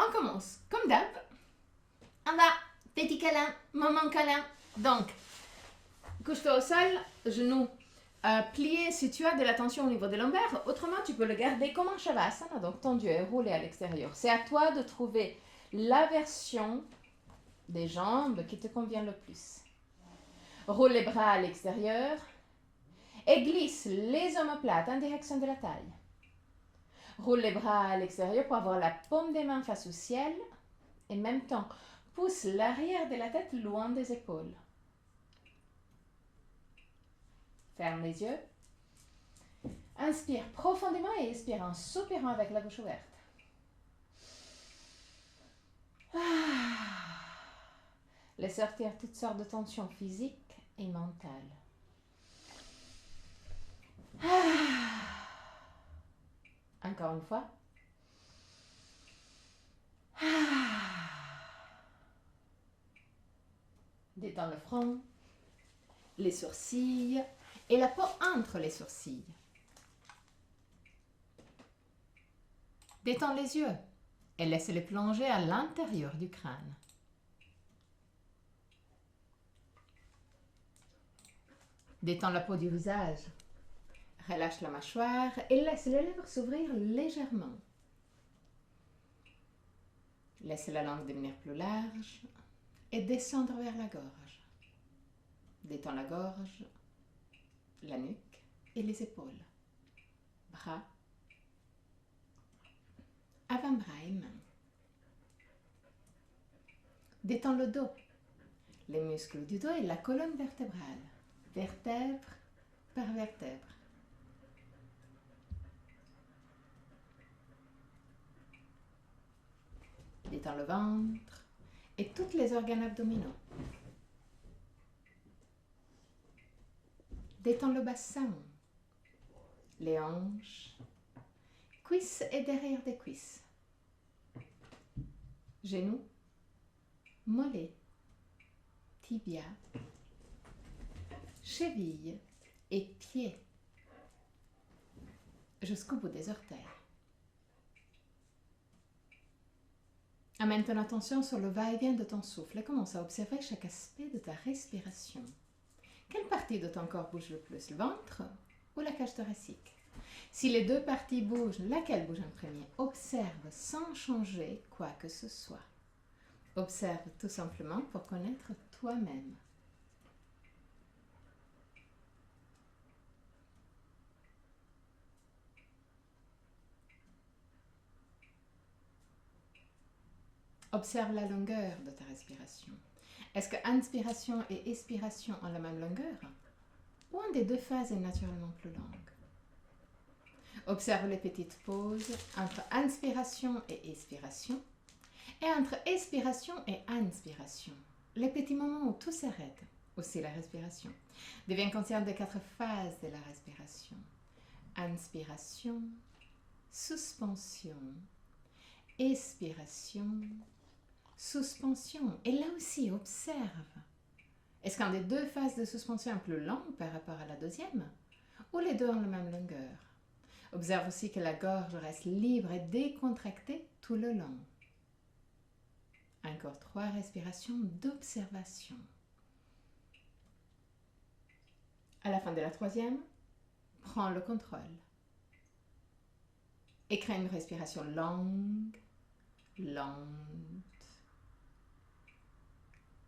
On commence, comme d'hab. On va, petit câlin, maman câlin. Donc, couche-toi au sol, genoux pliés si tu as de la tension au niveau des lombaires. Autrement, tu peux le garder comme un shavasana, donc tendu et roulé à l'extérieur. C'est à toi de trouver la version des jambes qui te convient le plus. Roule les bras à l'extérieur et glisse les omoplates en direction de la taille. Roule les bras à l'extérieur pour avoir la paume des mains face au ciel et en même temps, pousse l'arrière de la tête loin des épaules. Ferme les yeux. Inspire profondément et expire en soupirant avec la bouche ouverte. Laisse sortir toutes sortes de tensions physiques et mentales. Encore une fois. Détends le front, les sourcils et la peau entre les sourcils. Détends les yeux et laisse-les plonger à l'intérieur du crâne. Détends la peau du visage. Relâche la mâchoire et laisse les lèvres s'ouvrir légèrement. Laisse la langue devenir plus large et descendre vers la gorge. Détends la gorge, la nuque et les épaules. Bras, avant-bras et mains. Détends le dos, les muscles du dos et la colonne vertébrale, vertèbre par vertèbre. Détends le ventre et tous les organes abdominaux. Détends le bassin, les hanches, cuisses et derrière des cuisses. Genoux, mollets, tibia, chevilles et pieds jusqu'au bout des orteils. Amène ton attention sur le va-et-vient de ton souffle et commence à observer chaque aspect de ta respiration. Quelle partie de ton corps bouge le plus, le ventre ou la cage thoracique? Si les deux parties bougent, laquelle bouge en premier? Observe sans changer quoi que ce soit. Observe tout simplement pour connaître toi-même. Observe la longueur de ta respiration. Est-ce que inspiration et expiration ont la même longueur? Ou une des deux phases est naturellement plus longue? Observe les petites pauses entre inspiration et expiration et entre expiration et inspiration. Les petits moments où tout s'arrête, aussi la respiration. Deviens conscient des 4 phases de la respiration. Inspiration, suspension, expiration, suspension. Et là aussi, observe. Est-ce qu'un des deux phases de suspension est plus longue par rapport à la deuxième? Ou les deux ont la même longueur? Observe aussi que la gorge reste libre et décontractée tout le long. Encore 3 respirations d'observation. À la fin de la 3e, prends le contrôle. Et crée une respiration longue, lente,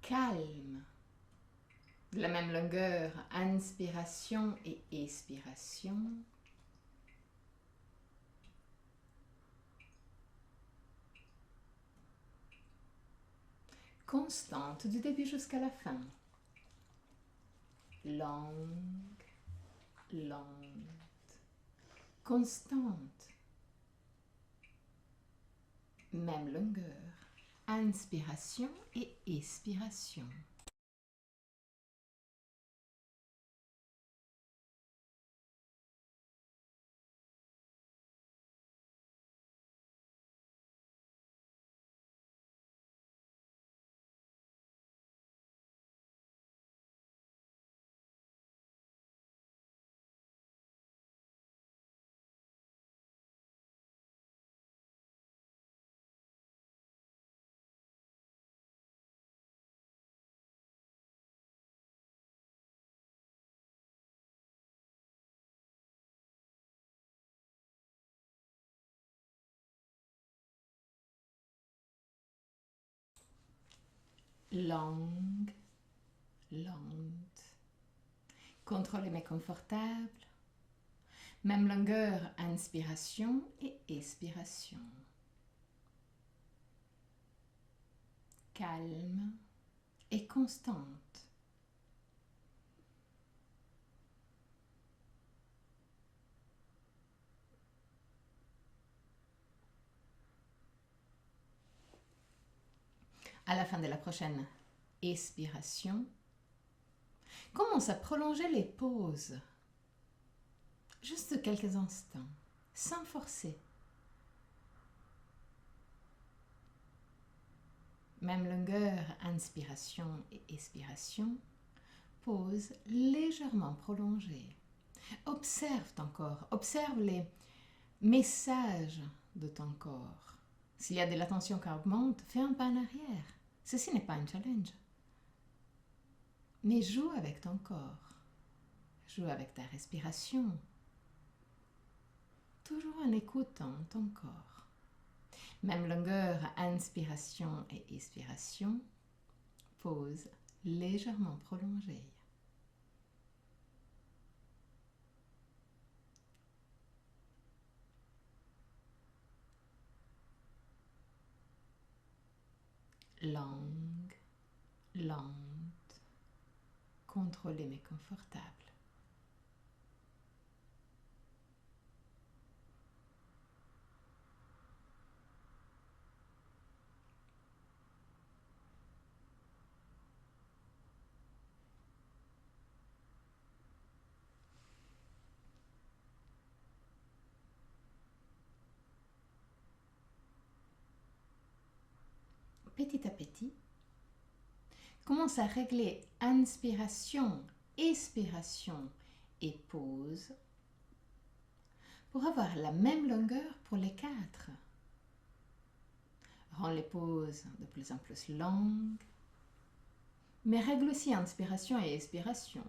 calme. De la même longueur, inspiration et expiration. Constante du début jusqu'à la fin. Longue, lente, constante. Même longueur. Inspiration et expiration. longue, lente. Contrôlez mais confortable. Même longueur, inspiration et expiration. Calme et constante. À la fin de la prochaine expiration, commence à prolonger les pauses. Juste quelques instants, sans forcer. Même longueur, inspiration et expiration. Pause légèrement prolongée. Observe ton corps, observe les messages de ton corps. S'il y a de la tension qui augmente, fais un pas en arrière. Ceci n'est pas un challenge. Mais joue avec ton corps. Joue avec ta respiration. Toujours en écoutant ton corps. Même longueur, inspiration et expiration. Pause légèrement prolongée. Longue, lente, contrôlée mais confortable. Petit à petit, commence à régler inspiration, expiration et pause pour avoir la même longueur pour les quatre. Rends les pauses de plus en plus longues, mais règle aussi inspiration et expiration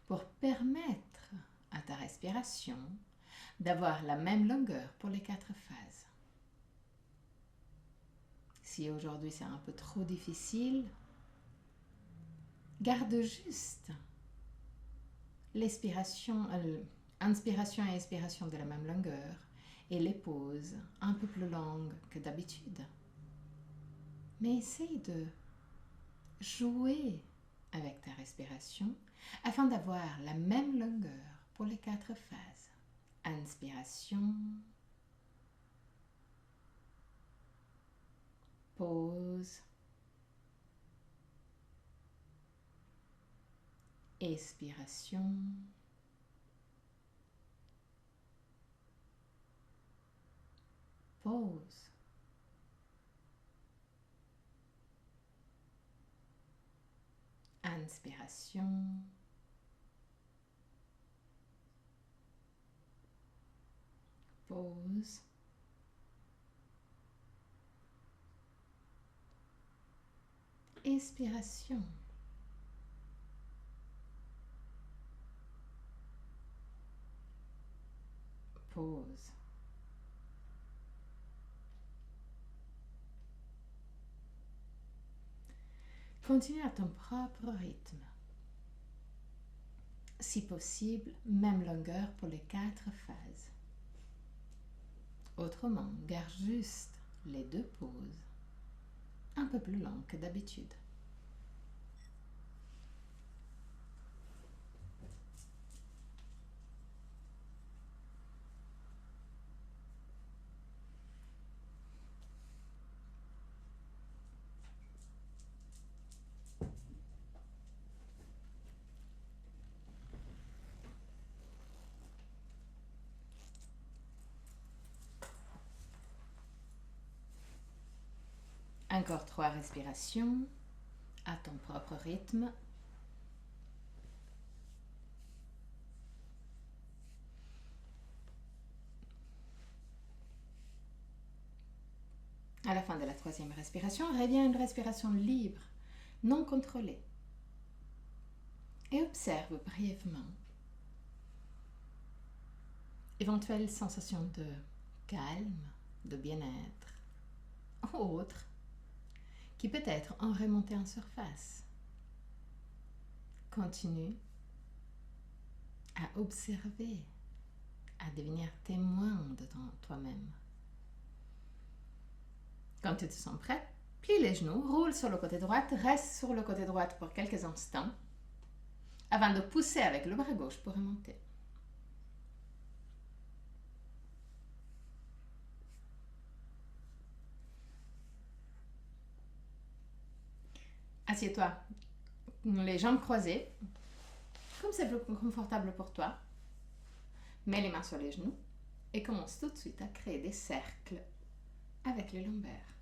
pour permettre à ta respiration d'avoir la même longueur pour les quatre phases. Si aujourd'hui c'est un peu trop difficile, garde juste l'expiration, inspiration et expiration de la même longueur et les pauses un peu plus longues que d'habitude. Mais essaye de jouer avec ta respiration afin d'avoir la même longueur pour les quatre phases. Inspiration, pause, expiration, pause. Inspiration, pause, expiration. Pause. Continue à ton propre rythme. Si possible, même longueur pour les quatre phases. Autrement, garde juste les deux pauses, un peu plus longues que d'habitude. Encore 3 respirations à ton propre rythme. À la fin de la 3e respiration, reviens à une respiration libre, non contrôlée. Et observe brièvement éventuelle sensation de calme, de bien-être, ou autre, qui peut être en remontée en surface. Continue à observer, à devenir témoin de toi-même. Quand tu te sens prêt, plie les genoux, roule sur le côté droit, reste sur le côté droit pour quelques instants avant de pousser avec le bras gauche pour remonter. Assieds-toi, les jambes croisées, comme c'est plus confortable pour toi. Mets les mains sur les genoux et commence tout de suite à créer des cercles avec les lombaires,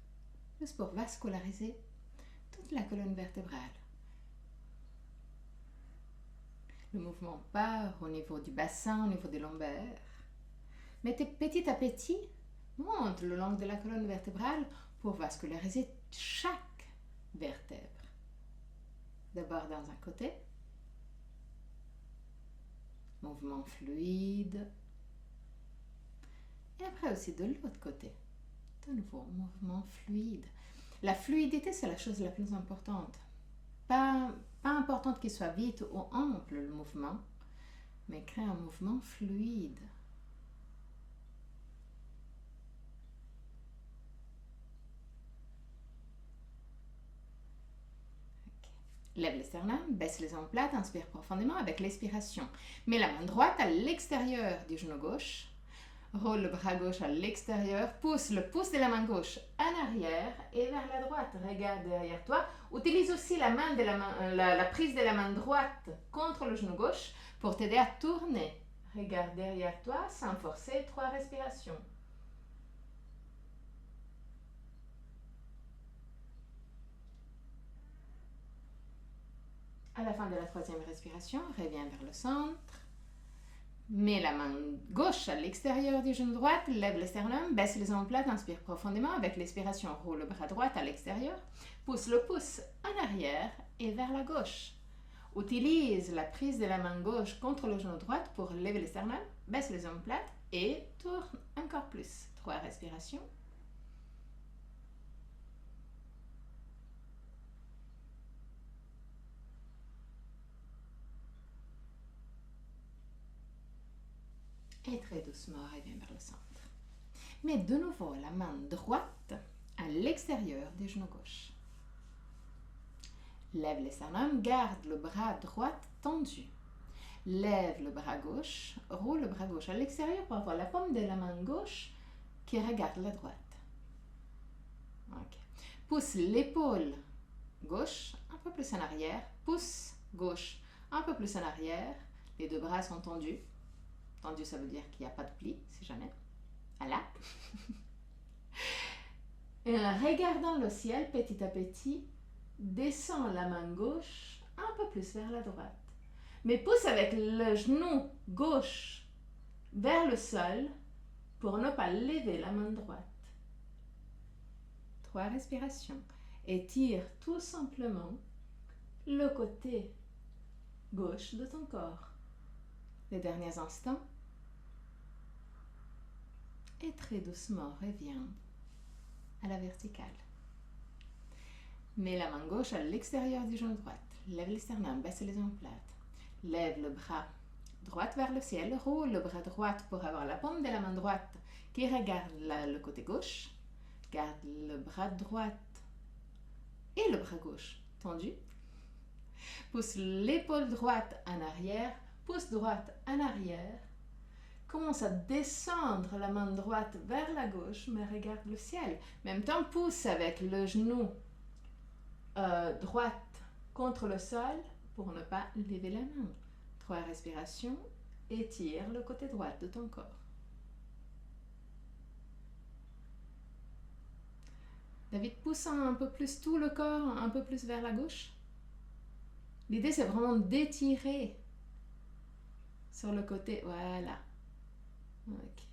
juste pour vasculariser toute la colonne vertébrale. Le mouvement part au niveau du bassin, au niveau des lombaires. Mais petit à petit, monte le long de la colonne vertébrale pour vasculariser chaque vertèbre. D'abord dans un côté, mouvement fluide. Et après aussi de l'autre côté, de nouveau, mouvement fluide. La fluidité, c'est la chose la plus importante. Pas importante qu'il soit vite ou ample le mouvement, mais créer un mouvement fluide. Lève les sternums, baisse les omoplates, inspire profondément avec l'expiration. Mets la main droite à l'extérieur du genou gauche. Roule le bras gauche à l'extérieur. Pousse le pouce de la main gauche en arrière et vers la droite. Regarde derrière toi. Utilise aussi la prise de la main droite contre le genou gauche pour t'aider à tourner. Regarde derrière toi sans forcer. 3 respirations. À la fin de la 3e respiration, reviens vers le centre. Mets la main gauche à l'extérieur du genou droit, lève le sternum, baisse les omoplates, inspire profondément. Avec l'expiration, roule le bras droit à l'extérieur. Pousse le pouce en arrière et vers la gauche. Utilise la prise de la main gauche contre le genou droit pour lever le sternum, baisse les omoplates et tourne encore plus. 3 respirations. Et très doucement, reviens vers le centre. Mets de nouveau la main droite à l'extérieur du genou gauche. Lève le sternum, garde le bras droit tendu. Lève le bras gauche, roule le bras gauche à l'extérieur pour avoir la paume de la main gauche qui regarde la droite. Okay. Pousse l'épaule gauche un peu plus en arrière. Pouce gauche un peu plus en arrière. Les 2 bras sont tendus. Tendu, ça veut dire qu'il n'y a pas de pli, si jamais. Voilà. Et en regardant le ciel, petit à petit, descends la main gauche un peu plus vers la droite. Mais pousse avec le genou gauche vers le sol pour ne pas lever la main droite. 3 respirations. Étire tout simplement le côté gauche de ton corps. Les derniers instants. Et très doucement, reviens à la verticale. Mets la main gauche à l'extérieur du genou droit. Lève le sternum, baisse les omoplates. Lève le bras droit vers le ciel. Roule le bras droit pour avoir la paume de la main droite qui regarde le côté gauche. Garde le bras droit et le bras gauche tendu. Pousse l'épaule droite en arrière. Pouce droite en arrière. Commence à descendre la main droite vers la gauche, mais regarde le ciel. En même temps, pousse avec le genou droite contre le sol pour ne pas lever la main. 3 respirations. Étire le côté droit de ton corps. David, pousse un peu plus tout le corps, un peu plus vers la gauche. L'idée, c'est vraiment d'étirer sur le côté. Voilà. Ok.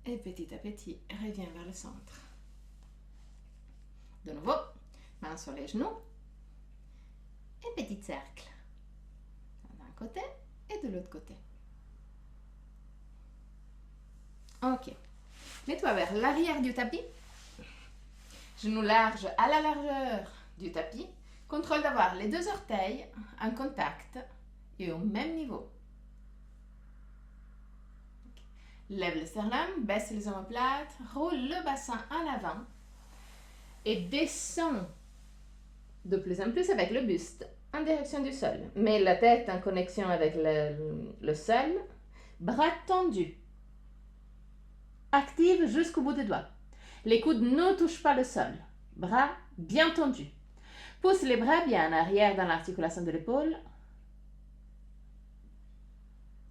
Et petit à petit, reviens vers le centre. De nouveau, main sur les genoux. Et petit cercle. D'un côté et de l'autre côté. Ok. Mets-toi vers l'arrière du tapis. Genoux larges à la largeur du tapis. Contrôle d'avoir les deux orteils en contact et au même niveau. Lève le sternum, baisse les omoplates, roule le bassin en avant et descend de plus en plus avec le buste en direction du sol. Mets la tête en connexion avec le sol, bras tendus. Active jusqu'au bout des doigts. Les coudes ne touchent pas le sol. Bras bien tendus. Pousse les bras bien en arrière dans l'articulation de l'épaule.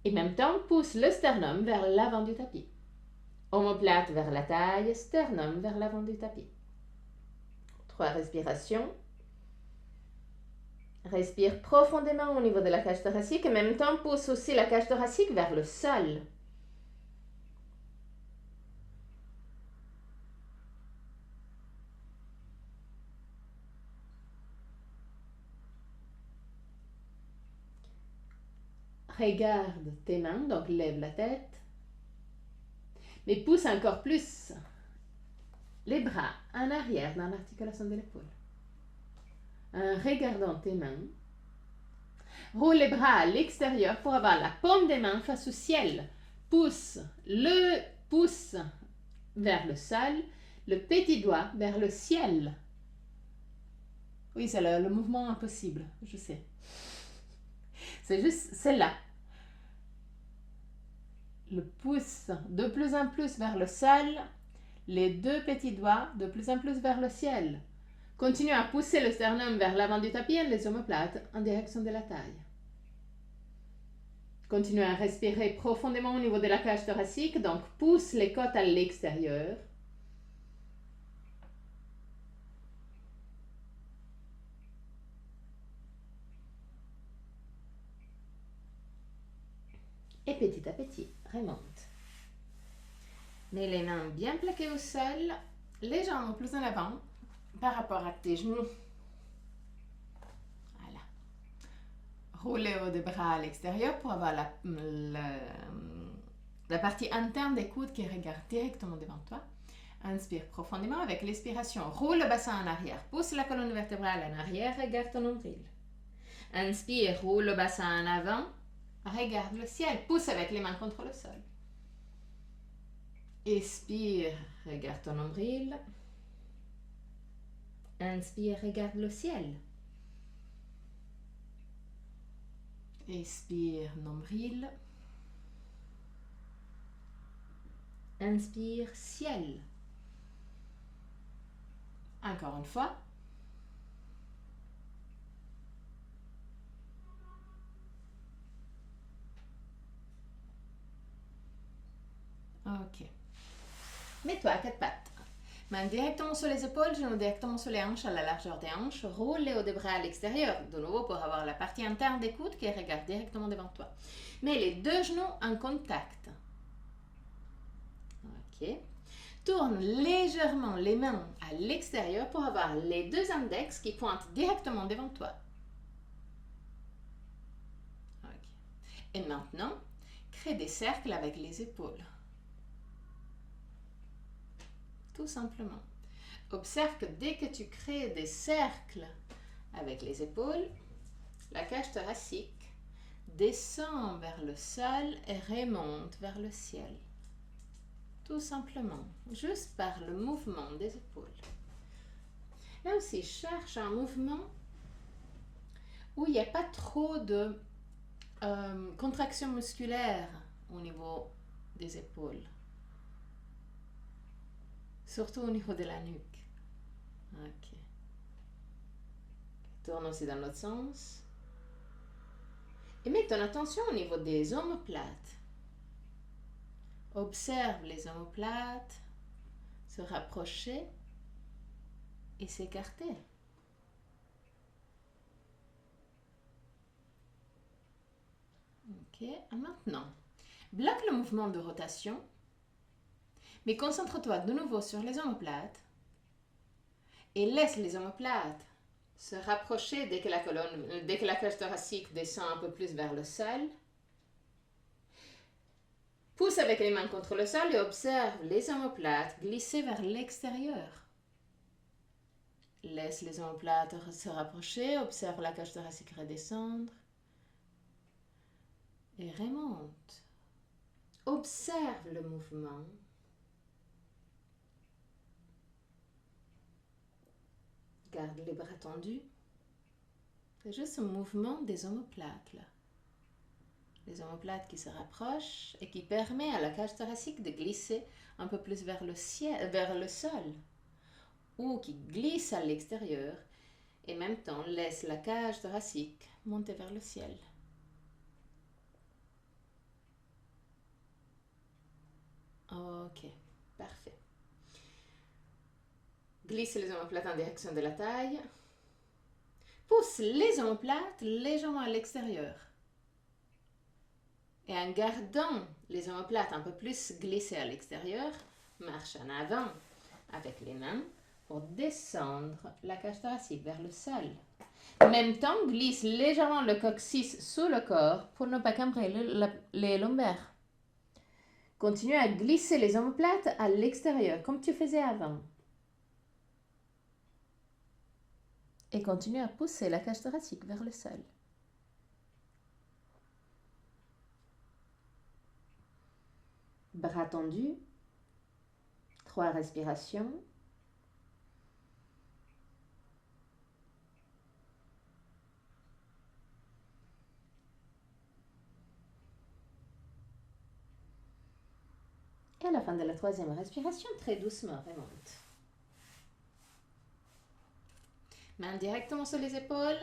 Et en même temps, pousse le sternum vers l'avant du tapis. Omoplate vers la taille, sternum vers l'avant du tapis. 3 respirations. Respire profondément au niveau de la cage thoracique et en même temps, pousse aussi la cage thoracique vers le sol. Regarde tes mains, donc lève la tête. Mais pousse encore plus les bras en arrière dans l'articulation de l'épaule. En regardant tes mains, roule les bras à l'extérieur pour avoir la paume des mains face au ciel. Pousse le pouce vers le sol, le petit doigt vers le ciel. Oui, c'est le mouvement impossible, je sais. C'est là. Le pouce de plus en plus vers le sol, les deux petits doigts de plus en plus vers le ciel. Continue à pousser le sternum vers l'avant du tapis et les omoplates en direction de la taille. Continue à respirer profondément au niveau de la cage thoracique, donc pousse les côtes à l'extérieur. Et petit à petit, remonte. Mets les mains bien plaquées au sol, les jambes plus en avant par rapport à tes genoux. Voilà. Roule les hauts des bras à l'extérieur pour avoir la partie interne des coudes qui regarde directement devant toi. Inspire profondément avec l'expiration. Roule le bassin en arrière. Pousse la colonne vertébrale en arrière. Regarde ton nombril. Inspire. Roule le bassin en avant. Regarde le ciel. Pousse avec les mains contre le sol. Expire. Regarde ton nombril. Inspire. Regarde le ciel. Expire. Nombril. Inspire. Ciel. Encore une fois. Ok. Mets-toi à quatre pattes. Main directement sur les épaules, genoux directement sur les hanches à la largeur des hanches. Roule les hauts des bras à l'extérieur, de nouveau pour avoir la partie interne des coudes qui regarde directement devant toi. Mets les deux genoux en contact. Ok. Tourne légèrement les mains à l'extérieur pour avoir les deux index qui pointent directement devant toi. Ok. Et maintenant, crée des cercles avec les épaules. Tout simplement. Observe que dès que tu crées des cercles avec les épaules, la cage thoracique descend vers le sol et remonte vers le ciel. Tout simplement, juste par le mouvement des épaules. Là aussi, cherche un mouvement où il n'y a pas trop de contraction musculaire au niveau des épaules. Surtout au niveau de la nuque. Ok. Tourne aussi dans l'autre sens. Et mets ton attention au niveau des omoplates. Observe les omoplates se rapprocher et s'écarter. Ok, et maintenant, bloque le mouvement de rotation, mais concentre-toi de nouveau sur les omoplates et laisse les omoplates se rapprocher dès que la cage thoracique descend un peu plus vers le sol. Pousse avec les mains contre le sol et observe les omoplates glisser vers l'extérieur. Laisse les omoplates se rapprocher. Observe la cage thoracique redescendre. Et remonte. Observe le mouvement. Garde les bras tendus. C'est juste un mouvement des omoplates là. Les omoplates qui se rapprochent et qui permet à la cage thoracique de glisser un peu plus vers le ciel, vers le sol, ou qui glisse à l'extérieur et en même temps laisse la cage thoracique monter vers le ciel. Ok, parfait. Glisse les omoplates en direction de la taille. Pousse les omoplates légèrement à l'extérieur. Et en gardant les omoplates un peu plus glissées à l'extérieur, marche en avant avec les mains pour descendre la cage thoracique vers le sol. En même temps, glisse légèrement le coccyx sous le corps pour ne pas cambrer les lombaires. Continue à glisser les omoplates à l'extérieur comme tu faisais avant. Et continue à pousser la cage thoracique vers le sol. Bras tendus. 3 respirations. Et à la fin de la 3e respiration, très doucement, remonte. Main directement sur les épaules.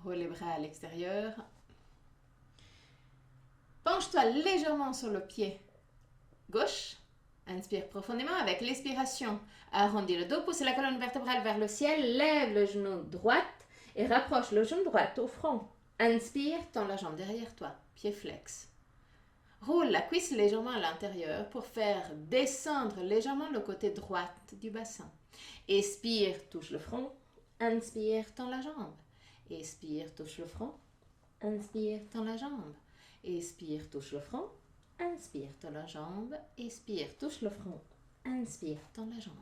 Roule les bras à l'extérieur. Penche-toi légèrement sur le pied gauche. Inspire profondément avec l'expiration. Arrondis le dos, pousse la colonne vertébrale vers le ciel. Lève le genou droit et rapproche le genou droit au front. Inspire, tends la jambe derrière toi. Pied flex. Roule la cuisse légèrement à l'intérieur pour faire descendre légèrement le côté droit du bassin. Expire, touche le front. Inspire, tends la jambe. Expire, touche le front. Inspire, tends la jambe. Expire, touche le front. Inspire, tends la jambe. Expire, touche le front. Inspire, tends la jambe.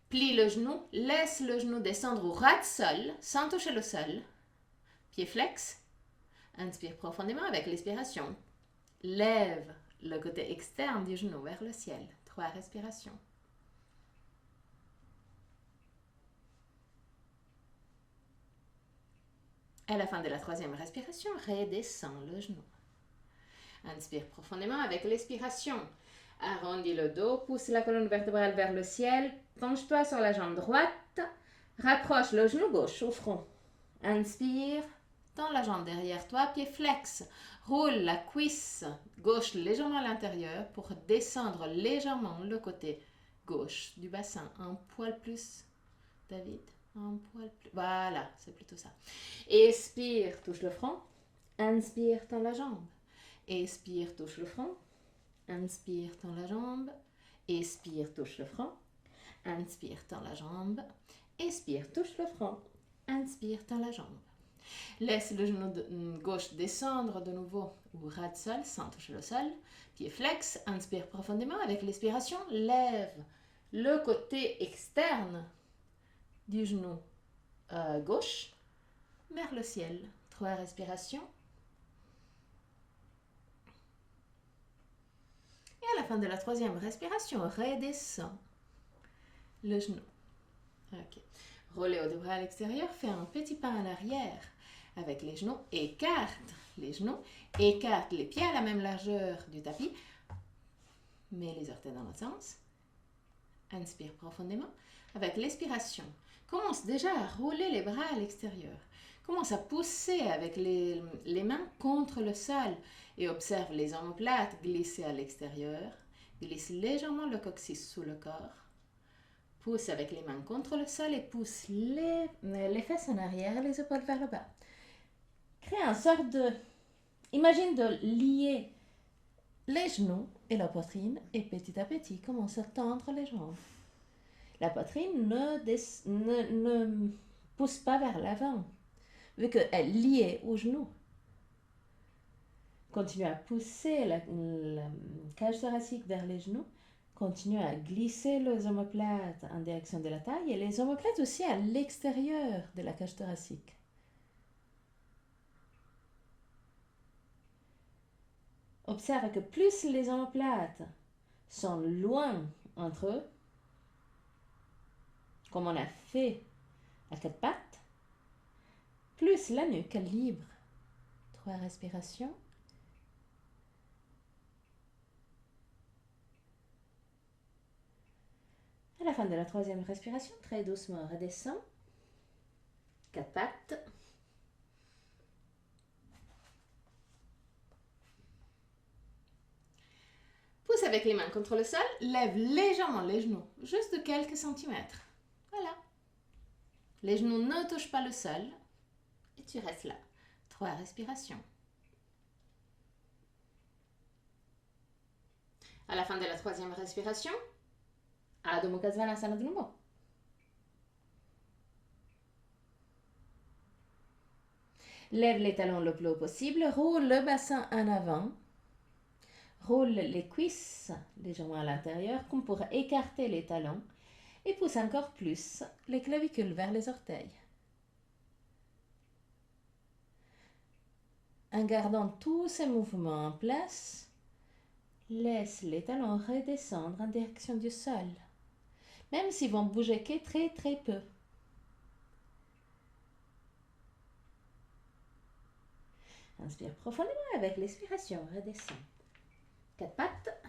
Plie le genou. Laisse le genou descendre au ras de sol sans toucher le sol. Pied flex. Inspire profondément avec l'expiration. Lève le côté externe du genou vers le ciel. 3 respirations. À la fin de la 3e respiration, redescends le genou. Inspire profondément avec l'expiration. Arrondis le dos, pousse la colonne vertébrale vers le ciel. Penche-toi sur la jambe droite. Rapproche le genou gauche au front. Inspire. Tends la jambe derrière toi, pied flex. Roule la cuisse gauche légèrement à l'intérieur pour descendre légèrement le côté gauche du bassin. Un poil plus, David. Un poil plus. Voilà, c'est plutôt ça. Expire, touche le front. Inspire, tends la jambe. Expire, touche le front. Inspire, tends la jambe. Expire, touche le front. Inspire, tends la jambe. Expire, touche le front. Inspire, tends la jambe. Laisse le genou gauche descendre de nouveau au ras de sol sans toucher le sol. Pied flex. Inspire profondément avec l'expiration. Lève le côté externe du genou gauche vers le ciel. 3 respirations. Et à la fin de la 3e respiration, redescends le genou. Ok. Roulez au bras à l'extérieur, fais un petit pas en arrière avec les genoux. Écarte les genoux, écarte les pieds à la même largeur du tapis. Mets les orteils dans l'autre sens. Inspire profondément. Avec l'expiration, commence déjà à rouler les bras à l'extérieur. Commence à pousser avec les mains contre le sol et observe les omoplates glisser à l'extérieur. Glisse légèrement le coccyx sous le corps. Pousse avec les mains contre le sol et pousse les fesses en arrière et les épaules vers le bas. Crée une sorte de... Imagine de lier les genoux et la poitrine et petit à petit commence à tendre les jambes. La poitrine ne pousse pas vers l'avant, vu qu'elle est liée aux genoux. Continue à pousser la cage thoracique vers les genoux. Continue à glisser les omoplates en direction de la taille et les omoplates aussi à l'extérieur de la cage thoracique. Observe que plus les omoplates sont loin entre eux, comme on a fait à quatre pattes, plus la nuque est libre. 3 respirations. À la fin de la 3e respiration, très doucement, redescend. 4 pattes. Pousse avec les mains contre le sol, lève légèrement les genoux, juste de quelques centimètres. Voilà. Les genoux ne touchent pas le sol et tu restes là. 3 respirations. À la fin de la 3e respiration, Adho Mukha Svanasana de nouveau. Lève les talons le plus haut possible, roule le bassin en avant, roule les cuisses légèrement à l'intérieur comme pour écarter les talons et pousse encore plus les clavicules vers les orteils. En gardant tous ces mouvements en place, laisse les talons redescendre en direction du sol, même s'ils vont bouger que très très peu. Inspire profondément avec l'expiration, redescend. 4 pattes.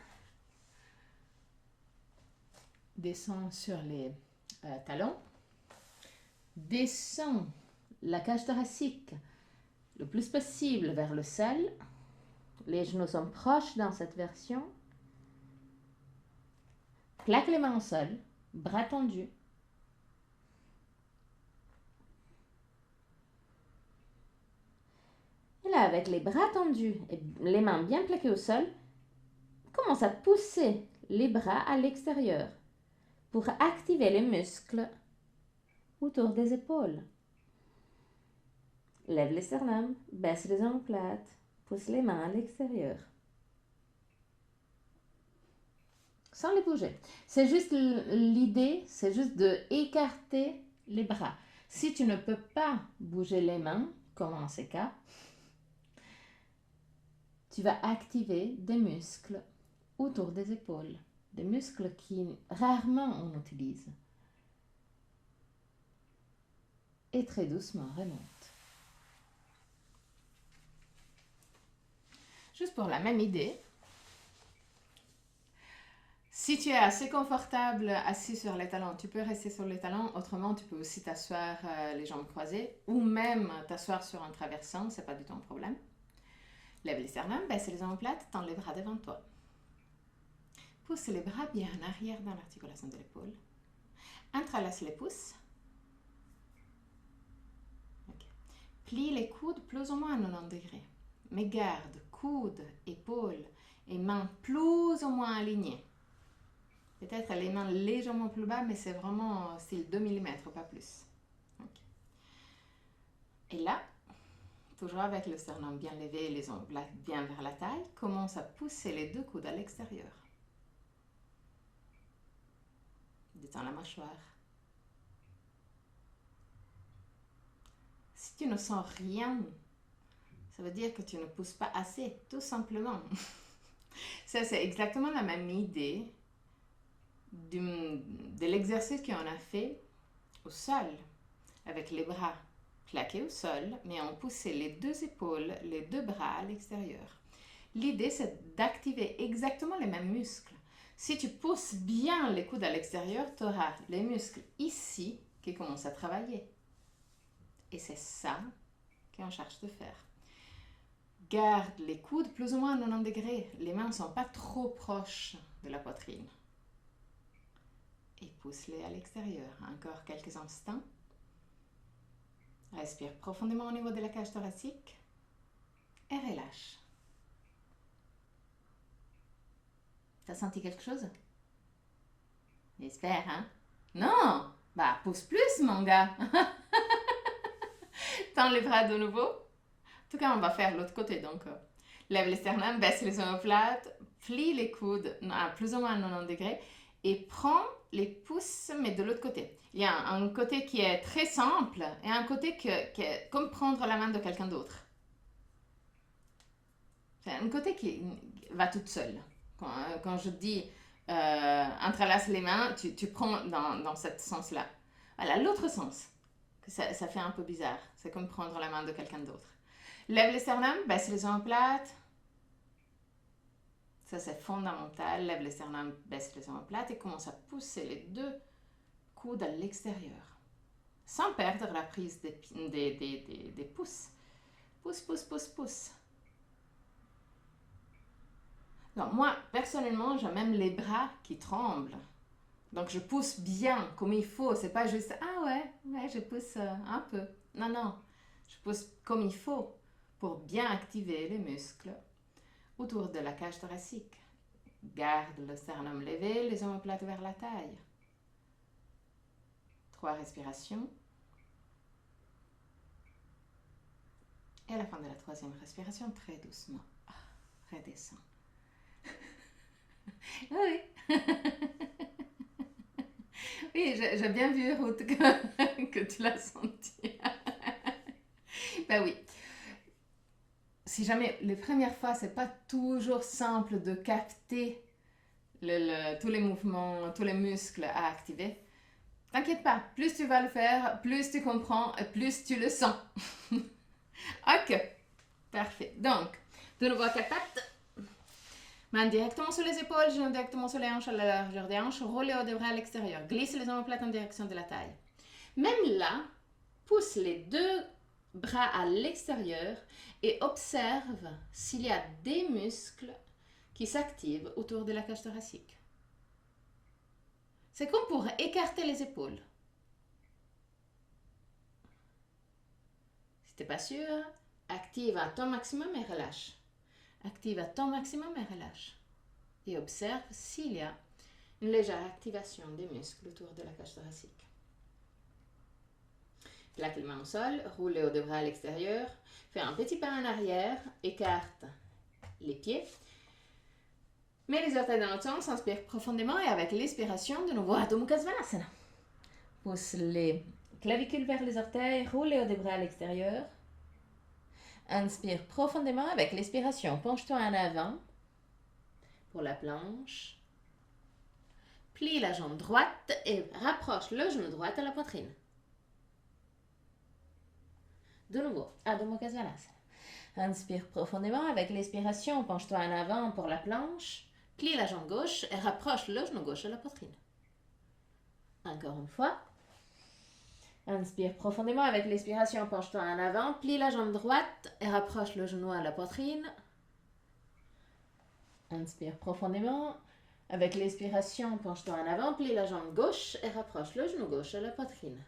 Descends sur les talons. Descends la cage thoracique le plus possible vers le sol. Les genoux sont proches dans cette version. Plaque les mains au sol, bras tendus. Et là, avec les bras tendus et les mains bien plaquées au sol, commence à pousser les bras à l'extérieur pour activer les muscles autour des épaules. Lève les sternums, baisse les omoplates, pousse les mains à l'extérieur. Sans les bouger. C'est juste l'idée, c'est juste de écarter les bras. Si tu ne peux pas bouger les mains, comme en ces cas, tu vas activer des muscles autour des épaules, des muscles qui rarement on utilise. Et très doucement remonte. Juste pour la même idée, si tu es assez confortable assis sur les talons, tu peux rester sur les talons. Autrement, tu peux aussi t'asseoir les jambes croisées ou même t'asseoir sur un traversing, c'est pas du tout un problème. Lève les sternums, baisse les omoplates, tends les bras devant toi. Pousse les bras bien en arrière dans l'articulation de l'épaule. Entrelace les pouces. Okay. Plie les coudes plus ou moins à 90 degrés. Mais garde coudes, épaules et mains plus ou moins alignées. Peut-être les mains légèrement plus bas, mais c'est vraiment style 2 mm, pas plus. Okay. Et là, toujours avec le sternum bien levé et les omoplates bien vers la taille, commence à pousser les 2 coudes à l'extérieur. Détends la mâchoire. Si tu ne sens rien, ça veut dire que tu ne pousses pas assez, tout simplement. Ça, c'est exactement la même idée de l'exercice qu'on a fait au sol, avec les bras plaqués au sol, mais on poussait les 2 épaules, les 2 bras à l'extérieur. L'idée, c'est d'activer exactement les mêmes muscles. Si tu pousses bien les coudes à l'extérieur, tu auras les muscles ici qui commencent à travailler. Et c'est ça qu'on cherche de faire. Garde les coudes plus ou moins à 90 degrés. Les mains ne sont pas trop proches de la poitrine. Et pousse-les à l'extérieur. Encore quelques instants. Respire profondément au niveau de la cage thoracique. Et relâche. T'as senti quelque chose? J'espère, hein? Non! Bah, pousse plus, mon gars! Tends les bras de nouveau. En tout cas, on va faire l'autre côté, donc. Lève les sternums, baisse les omoplates, plie les coudes à plus ou moins 90 degrés et prends les pouces, mais de l'autre côté. Il y a un côté qui est très simple et un côté qui est comme prendre la main de quelqu'un d'autre. C'est un côté qui va toute seule. Quand je dis entrelace les mains, tu prends dans ce sens-là. Voilà, l'autre sens, que ça fait un peu bizarre. C'est comme prendre la main de quelqu'un d'autre. Lève les sternums, baisse les omoplates. Ça, c'est fondamental. Lève les sternums, baisse les omoplates et commence à pousser les deux coudes à l'extérieur. Sans perdre la prise des pouces. Pousse, pousse, pousse, pousse. Donc, moi, personnellement, j'ai même les bras qui tremblent. Donc, je pousse bien, comme il faut. C'est pas juste, ah ouais, je pousse un peu. Non, non. Je pousse comme il faut pour bien activer les muscles autour de la cage thoracique. Garde le sternum levé, les omoplates vers la taille. 3 respirations. Et à la fin de la 3e respiration, très doucement, redescends. Oui. Oui, j'ai bien vu, Ruth, que tu l'as senti. Ben oui. Si jamais les premières fois, c'est pas toujours simple de capter tous les mouvements, tous les muscles à activer, t'inquiète pas, plus tu vas le faire, plus tu comprends et plus tu le sens. Ok, parfait. Donc, de nouveau à 4 pattes. Main directement sur les épaules, genoux directement sur les hanches à la largeur des hanches, roulez au bras à l'extérieur, glisse les omoplates en direction de la taille. Même là, pousse les deux bras à l'extérieur et observe s'il y a des muscles qui s'activent autour de la cage thoracique. C'est comme pour écarter les épaules. Si tu n'es pas sûr, active à ton maximum et relâche. Active à ton maximum et relâche. Et observe s'il y a une légère activation des muscles autour de la cage thoracique. Plaque les mains au sol, roule les hauts de bras à l'extérieur, fais un petit pas en arrière, écarte les pieds. Mets les orteils dans l'autre sens, inspire profondément et avec l'expiration, de nouveau Adho Mukha Svanasana. Pousse les clavicules vers les orteils, roule les hauts des bras à l'extérieur. Inspire profondément avec l'expiration, penche-toi en avant pour la planche. Plie la jambe droite et rapproche le genou droit à la poitrine. De nouveau, Adho Mukha Svanasana. Inspire profondément avec l'expiration, penche-toi en avant pour la planche. Plie la jambe gauche et rapproche le genou gauche à la poitrine. Encore une fois. Inspire profondément avec l'expiration, penche-toi en avant. Plie la jambe droite et rapproche le genou à la poitrine. Inspire profondément. Avec l'expiration, penche-toi en avant. Plie la jambe gauche et rapproche le genou gauche à la poitrine.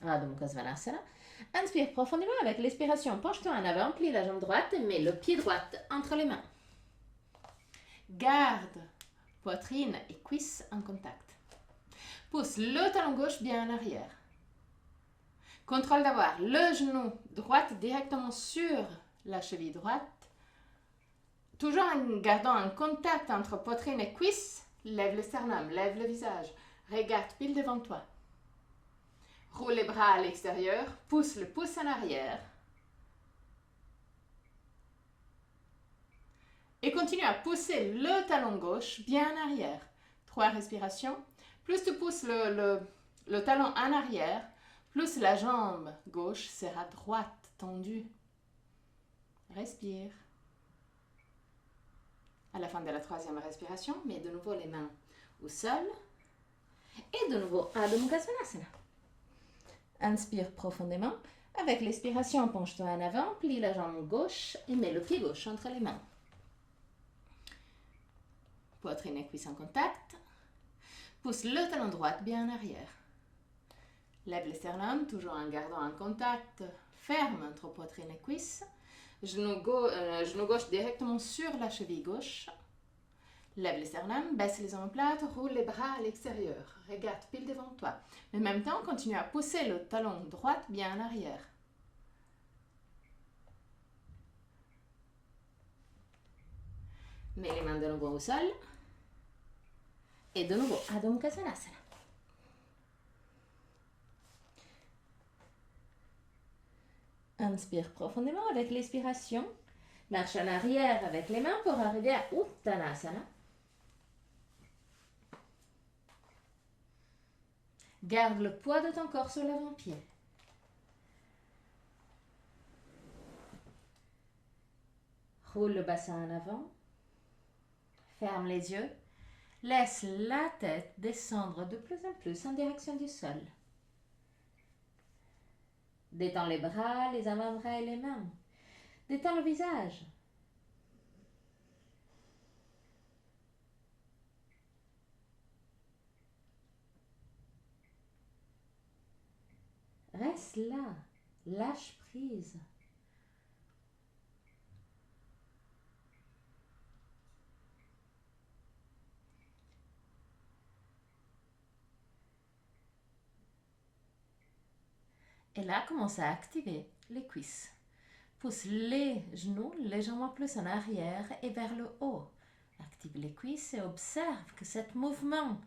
Adho Mukha Svanasana. Inspire profondément avec l'expiration, penche-toi en avant. Plie la jambe droite et mets le pied droit entre les mains. Garde poitrine et cuisses en contact. Pousse le talon gauche bien en arrière. Contrôle d'avoir le genou droit directement sur la cheville droite. Toujours en gardant un contact entre poitrine et cuisses. Lève le sternum, lève le visage. Regarde pile devant toi. Roule les bras à l'extérieur. Pousse le pouce en arrière. Et continue à pousser le talon gauche bien en arrière. 3 respirations. Plus tu pousses le talon en arrière, plus la jambe gauche sera droite, tendue. Respire. À la fin de la 3e respiration, mets de nouveau les mains au sol. Et de nouveau, Adho Mukha Svanasana. Inspire profondément. Avec l'expiration, penche-toi en avant, plie la jambe gauche et mets le pied gauche entre les mains. Poitrine et cuisse en contact. Pousse le talon droit bien en arrière. Lève le sternum, toujours en gardant un contact ferme entre poitrine et cuisse. Genou gauche directement sur la cheville gauche. Lève le sternum, baisse les omoplates, roule les bras à l'extérieur. Regarde pile devant toi. Mais en même temps, continue à pousser le talon droit bien en arrière. Mets les mains de nouveau au sol. Et de nouveau, Adho Mukha Svanasana. Inspire profondément avec l'expiration. Marche en arrière avec les mains pour arriver à Uttanasana. Garde le poids de ton corps sur l'avant-pied. Roule le bassin en avant. Ferme les yeux. Laisse la tête descendre de plus en plus en direction du sol. Détends les bras, les avant-bras et les mains. Détends le visage. Reste là. Lâche prise. Et là, commence à activer les cuisses. Pousse les genoux légèrement plus en arrière et vers le haut. Active les cuisses et observe que ce mouvement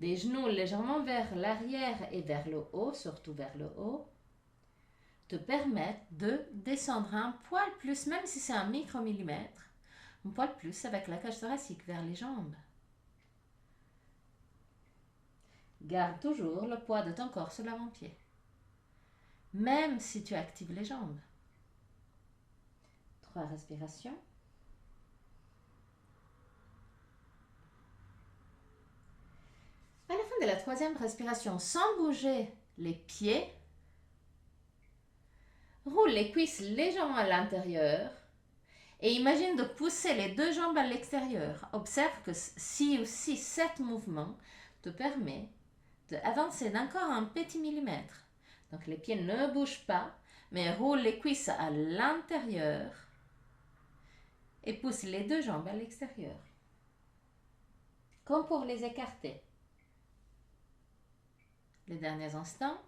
des genoux légèrement vers l'arrière et vers le haut, surtout vers le haut, te permettent de descendre un poil plus, même si c'est un micromillimètre, un poil plus avec la cage thoracique vers les jambes. Garde toujours le poids de ton corps sur l'avant-pied, même si tu actives les jambes. 3 respirations. À la fin de la 3e respiration, sans bouger les pieds, roule les cuisses légèrement à l'intérieur et imagine de pousser les 2 jambes à l'extérieur. Observe que si aussi cet mouvement te permet d'avancer d'encore un petit millimètre. Donc les pieds ne bougent pas, mais roule les cuisses à l'intérieur et pousse les 2 jambes à l'extérieur. Comme pour les écarter. Les derniers instants.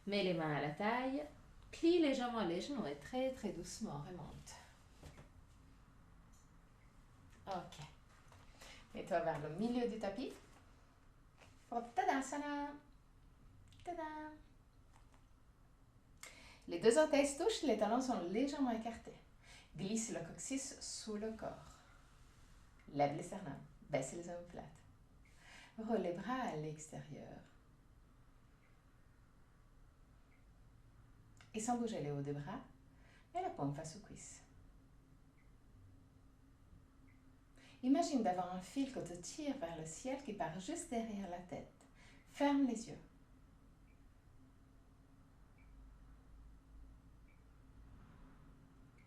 Mets les mains à la taille, plie légèrement les genoux et très très doucement remonte. Ok. Mets-toi vers le milieu du tapis pour Tadasana. Tada! Les 2 orteils se touchent, les talons sont légèrement écartés. Glisse le coccyx sous le corps. Lève les sternums, baisse les omoplates. Roule les bras à l'extérieur. Et sans bouger les hauts des bras, mets la paume face aux cuisses. Imagine d'avoir un fil que te tire vers le ciel qui part juste derrière la tête. Ferme les yeux.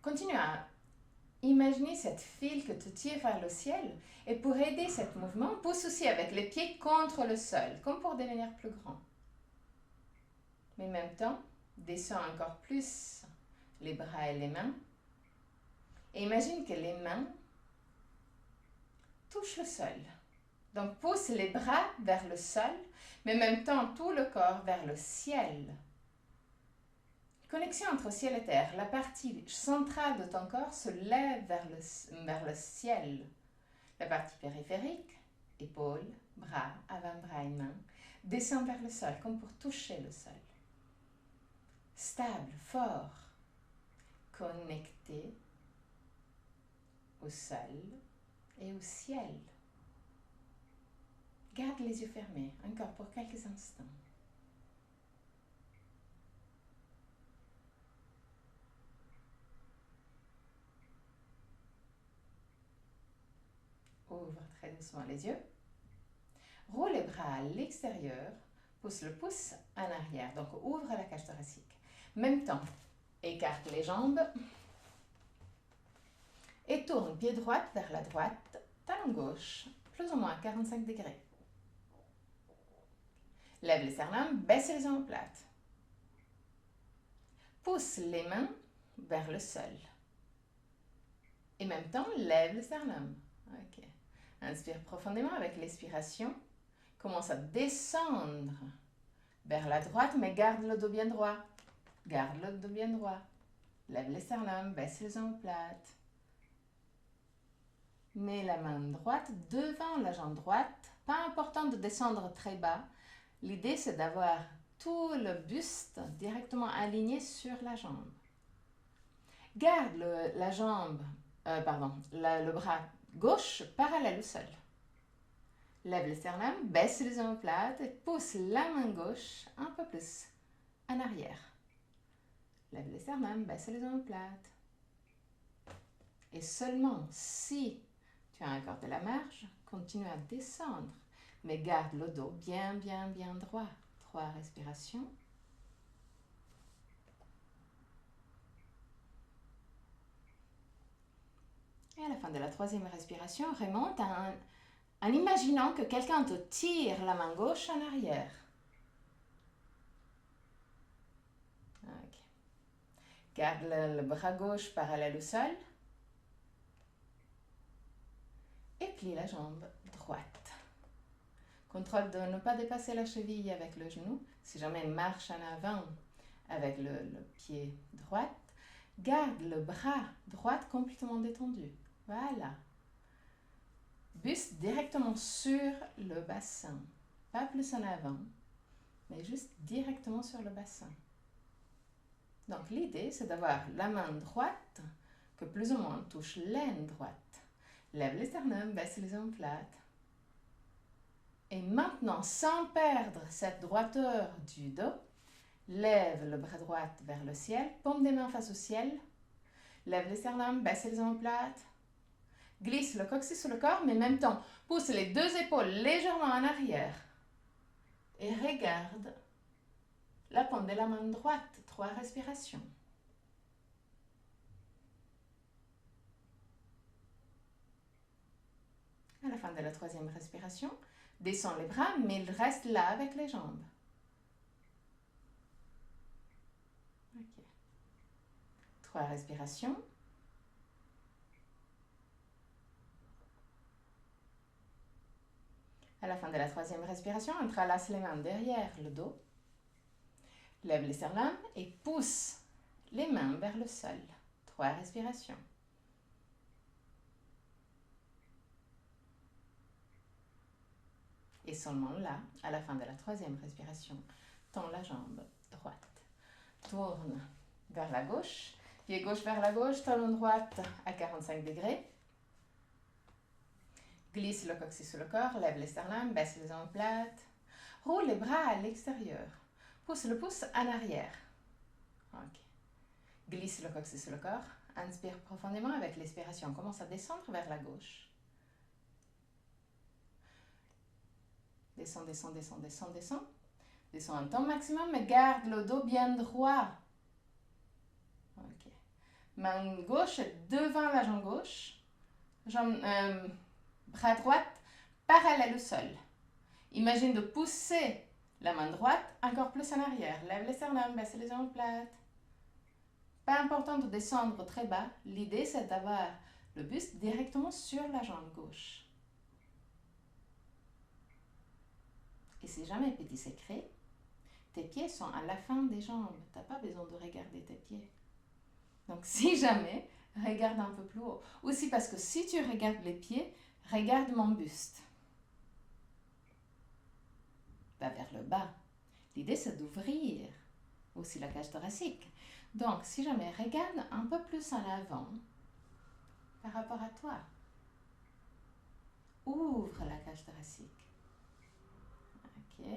Continue à imaginer cette fil que te tire vers le ciel et pour aider ce mouvement, pousse aussi avec les pieds contre le sol, comme pour devenir plus grand. Mais en même temps, descends encore plus les bras et les mains. Et imagine que les mains touchent le sol. Donc pousse les bras vers le sol, mais en même temps tout le corps vers le ciel. Connexion entre ciel et terre. La partie centrale de ton corps se lève vers le ciel. La partie périphérique, épaules, bras, avant-bras et mains, descend vers le sol, comme pour toucher le sol. Stable, fort, connecté au sol et au ciel. Garde les yeux fermés, encore pour quelques instants. Ouvre très doucement les yeux. Roule les bras à l'extérieur. Pousse le pouce en arrière. Donc ouvre la cage thoracique. Même temps, écarte les jambes. Et tourne pied droit vers la droite. Talon gauche, plus ou moins à 45 degrés. Lève les sternums, baisse les omoplates. Pousse les mains vers le sol. Et en même temps, lève le sternum. Ok. Inspire profondément avec l'expiration. Commence à descendre vers la droite, mais garde le dos bien droit. Garde le dos bien droit. Lève les sternums, baisse les omoplates. Mets la main droite devant la jambe droite. Pas important de descendre très bas. L'idée, c'est d'avoir tout le buste directement aligné sur la jambe. Garde le bras gauche parallèle au sol. Lève le sternum, baisse les omoplates et pousse la main gauche un peu plus en arrière. Lève le sternum, baisse les omoplates. Et seulement si tu as encore de la marge, continue à descendre, mais garde le dos bien droit. 3 respirations. Et à la fin de la 3e respiration, remonte en imaginant que quelqu'un te tire la main gauche en arrière. Okay. Garde le bras gauche parallèle au sol. Et plie la jambe droite. Contrôle de ne pas dépasser la cheville avec le genou. Si jamais marche en avant avec le pied droit, garde le bras droit complètement détendu. Voilà. Buste directement sur le bassin. Pas plus en avant, mais juste directement sur le bassin. Donc l'idée, c'est d'avoir la main droite que plus ou moins touche l'aine droite. Lève les sternums, baisse les omoplates. Et maintenant, sans perdre cette droiteur du dos, lève le bras droit vers le ciel, paume des mains face au ciel. Lève les sternums, baisse les omoplates. Glisse le coccyx sur le corps, mais en même temps, pousse les 2 épaules légèrement en arrière. Et regarde la paume de la main droite. 3 respirations. À la fin de la 3e respiration, descends les bras, mais il reste là avec les jambes. Ok. 3 respirations. À la fin de la 3e respiration, entrelace les mains derrière le dos. Lève les sternums et pousse les mains vers le sol. 3 respirations. Et seulement là, à la fin de la 3e respiration, tends la jambe droite. Tourne vers la gauche. Pied gauche vers la gauche, talon droite à 45 degrés. Glisse le coccyx sur le corps, lève les sternums, baisse les omoplates. Roule les bras à l'extérieur. Pousse le pouce en arrière. Ok. Glisse le coccyx sur le corps. Inspire profondément avec l'expiration. Commence à descendre vers la gauche. Descends, descends, descends, descends, descends. Descends un temps maximum, mais garde le dos bien droit. Ok. Main gauche devant la jambe gauche. Bras droit parallèle au sol. Imagine de pousser la main droite encore plus en arrière. Lève les sternums, baisse les omoplates. Pas important de descendre très bas. L'idée, c'est d'avoir le buste directement sur la jambe gauche. Et si jamais petit secret, tes pieds sont à la fin des jambes. Tu n'as pas besoin de regarder tes pieds. Donc si jamais, regarde un peu plus haut. Aussi parce que si tu regardes les pieds, regarde mon buste. Va vers le bas. L'idée, c'est d'ouvrir aussi la cage thoracique. Donc, si jamais, regarde un peu plus en avant par rapport à toi. Ouvre la cage thoracique. Ok.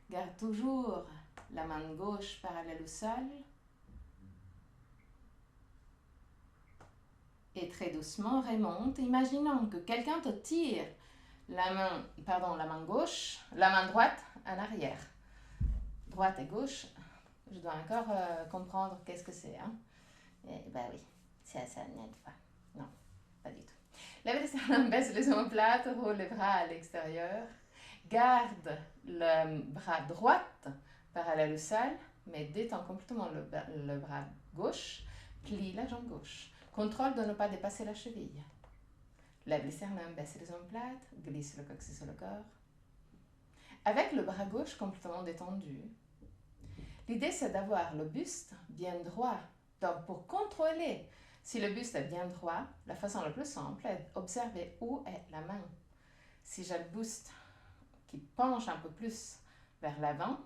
Garde toujours la main gauche parallèle au sol. Et très doucement, remonte. Imaginons que quelqu'un te tire la main gauche, la main droite en arrière. Droite et gauche, je dois encore comprendre qu'est-ce que c'est. Hein? Oui, ça n'aide pas. Non, pas du tout. Lève les sternums, baisse les omoplates, roule les bras à l'extérieur. Garde le bras droit parallèle au sol, mais détends complètement le bras gauche. Plie la jambe gauche. Contrôle de ne pas dépasser la cheville. Lève les sternums, baisse les omoplates, glisse le coccyx sur le corps. Avec le bras gauche complètement détendu, L'idée, c'est d'avoir le buste bien droit. Donc, pour contrôler si le buste est bien droit, la façon la plus simple est d'observer où est la main. Si j'ai le buste qui penche un peu plus vers l'avant,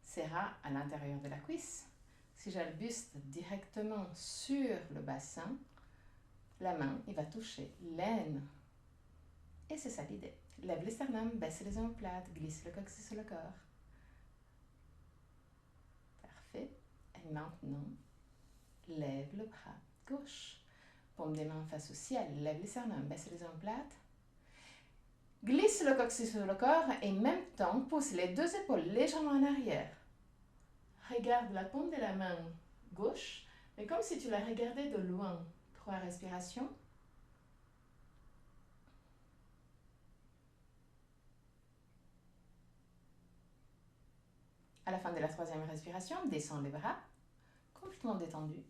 sera à l'intérieur de la cuisse. Si j'ai le buste directement sur le bassin, la main, il va toucher l'aine. Et c'est ça l'idée. Lève les sternums, baisse les omoplates, glisse le coccyx sur le corps. Parfait. Et maintenant, lève le bras gauche. Paume des mains face au ciel. Lève les sternums, baisse les omoplates. Glisse le coccyx sur le corps et en même temps, pousse les deux épaules légèrement en arrière. Regarde la paume de la main gauche, mais comme si tu la regardais de loin. 3 respirations. À la fin de la 3e respiration, descends les bras, complètement détendus.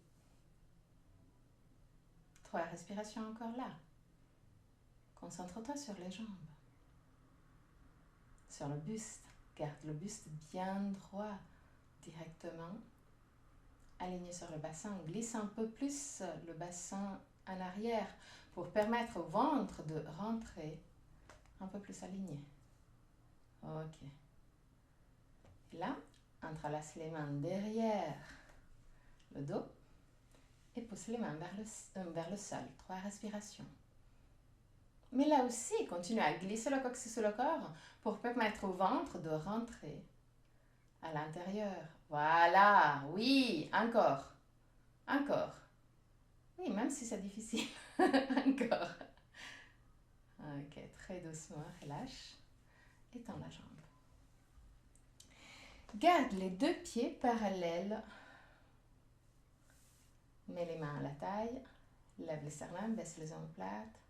3 respirations encore là. Concentre-toi sur les jambes, sur le buste. Garde le buste bien droit, directement aligné sur le bassin. Glisse un peu plus le bassin en arrière pour permettre au ventre de rentrer un peu plus aligné. Ok. Et là, entrelace les mains derrière le dos et pousse les mains vers le sol. 3 respirations. Mais là aussi, continue à glisser le coccyx sur le corps pour permettre au ventre de rentrer à l'intérieur. Voilà, oui, encore. Encore. Oui, même si c'est difficile. Encore. Ok, très doucement, relâche. Étends la jambe. Garde les 2 pieds parallèles. Mets les mains à la taille. Lève les sternums, baisse les omoplates.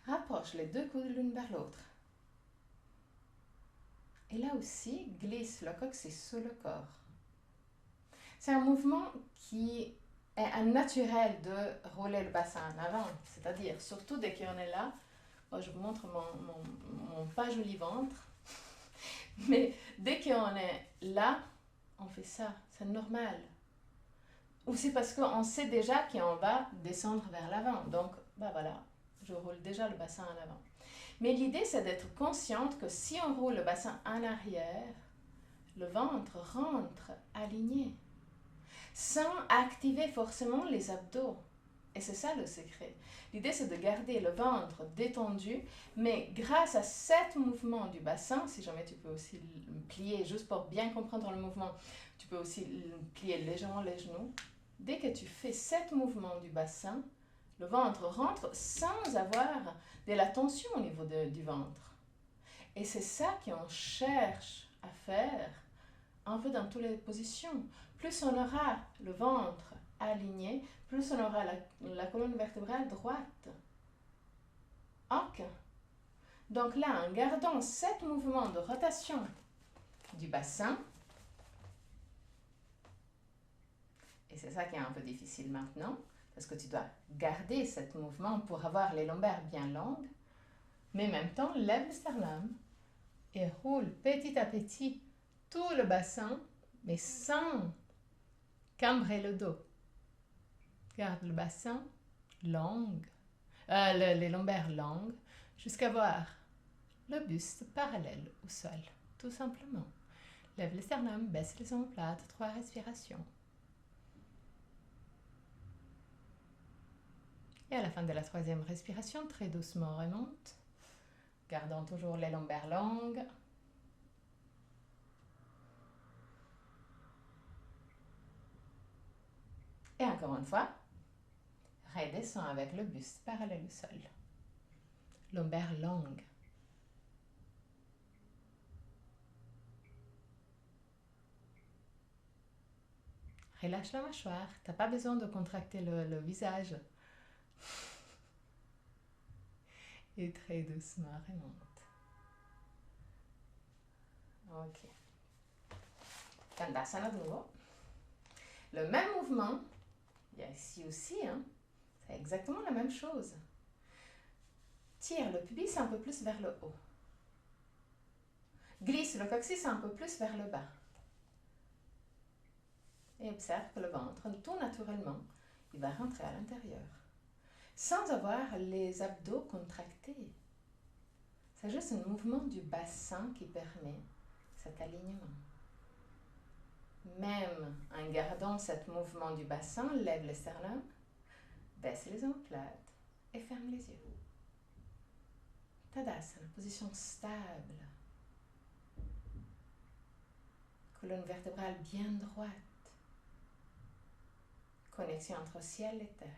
Rapproche les 2 coudes l'une vers l'autre. Et là aussi, glisse le coccyx sur le corps. C'est un mouvement qui est un naturel de rouler le bassin en avant. C'est-à-dire, surtout dès qu'on est là, moi je vous montre mon pas joli ventre. Mais dès qu'on est là, on fait ça. C'est normal. Ou c'est parce qu'on sait déjà qu'on va descendre vers l'avant. Donc, voilà, je roule déjà le bassin en avant. Mais l'idée, c'est d'être consciente que si on roule le bassin en arrière, le ventre rentre aligné, sans activer forcément les abdos. Et c'est ça le secret. L'idée, c'est de garder le ventre détendu, mais grâce à 7 mouvements du bassin, si jamais tu peux aussi le plier, juste pour bien comprendre le mouvement, tu peux aussi plier légèrement les genoux. Dès que tu fais 7 mouvements du bassin, le ventre rentre sans avoir de la tension au niveau du ventre. Et c'est ça qu'on cherche à faire un peu dans toutes les positions. Plus on aura le ventre aligné, plus on aura la colonne vertébrale droite. Ok. Donc là, en gardant 7 mouvements de rotation du bassin, et c'est ça qui est un peu difficile maintenant, parce que tu dois garder 7 mouvements pour avoir les lombaires bien longues, mais en même temps, lève le sternum et roule petit à petit tout le bassin, mais sans cambrer le dos. Garde le bassin long, les lombaires longues, jusqu'à voir le buste parallèle au sol, tout simplement. Lève le sternum, baisse les omoplates, 3 respirations. Et à la fin de la 3e respiration, très doucement remonte, gardant toujours les lombaires longues. Et encore une fois, redescends avec le buste parallèle au sol. Lombaires longues. Relâche la mâchoire, tu n'as pas besoin de contracter le visage. Et très doucement remonte. Ok. Tandasana de nouveau. Le même mouvement, il y a ici aussi, c'est exactement la même chose. Tire le pubis un peu plus vers le haut. Glisse le coccyx un peu plus vers le bas. Et observe que le ventre, tout naturellement, il va rentrer à l'intérieur. Sans avoir les abdos contractés. C'est juste un mouvement du bassin qui permet cet alignement. Même en gardant ce mouvement du bassin, lève le sternum, baisse les omoplates et ferme les yeux. Tadasana, position stable. Colonne vertébrale bien droite. Connexion entre ciel et terre.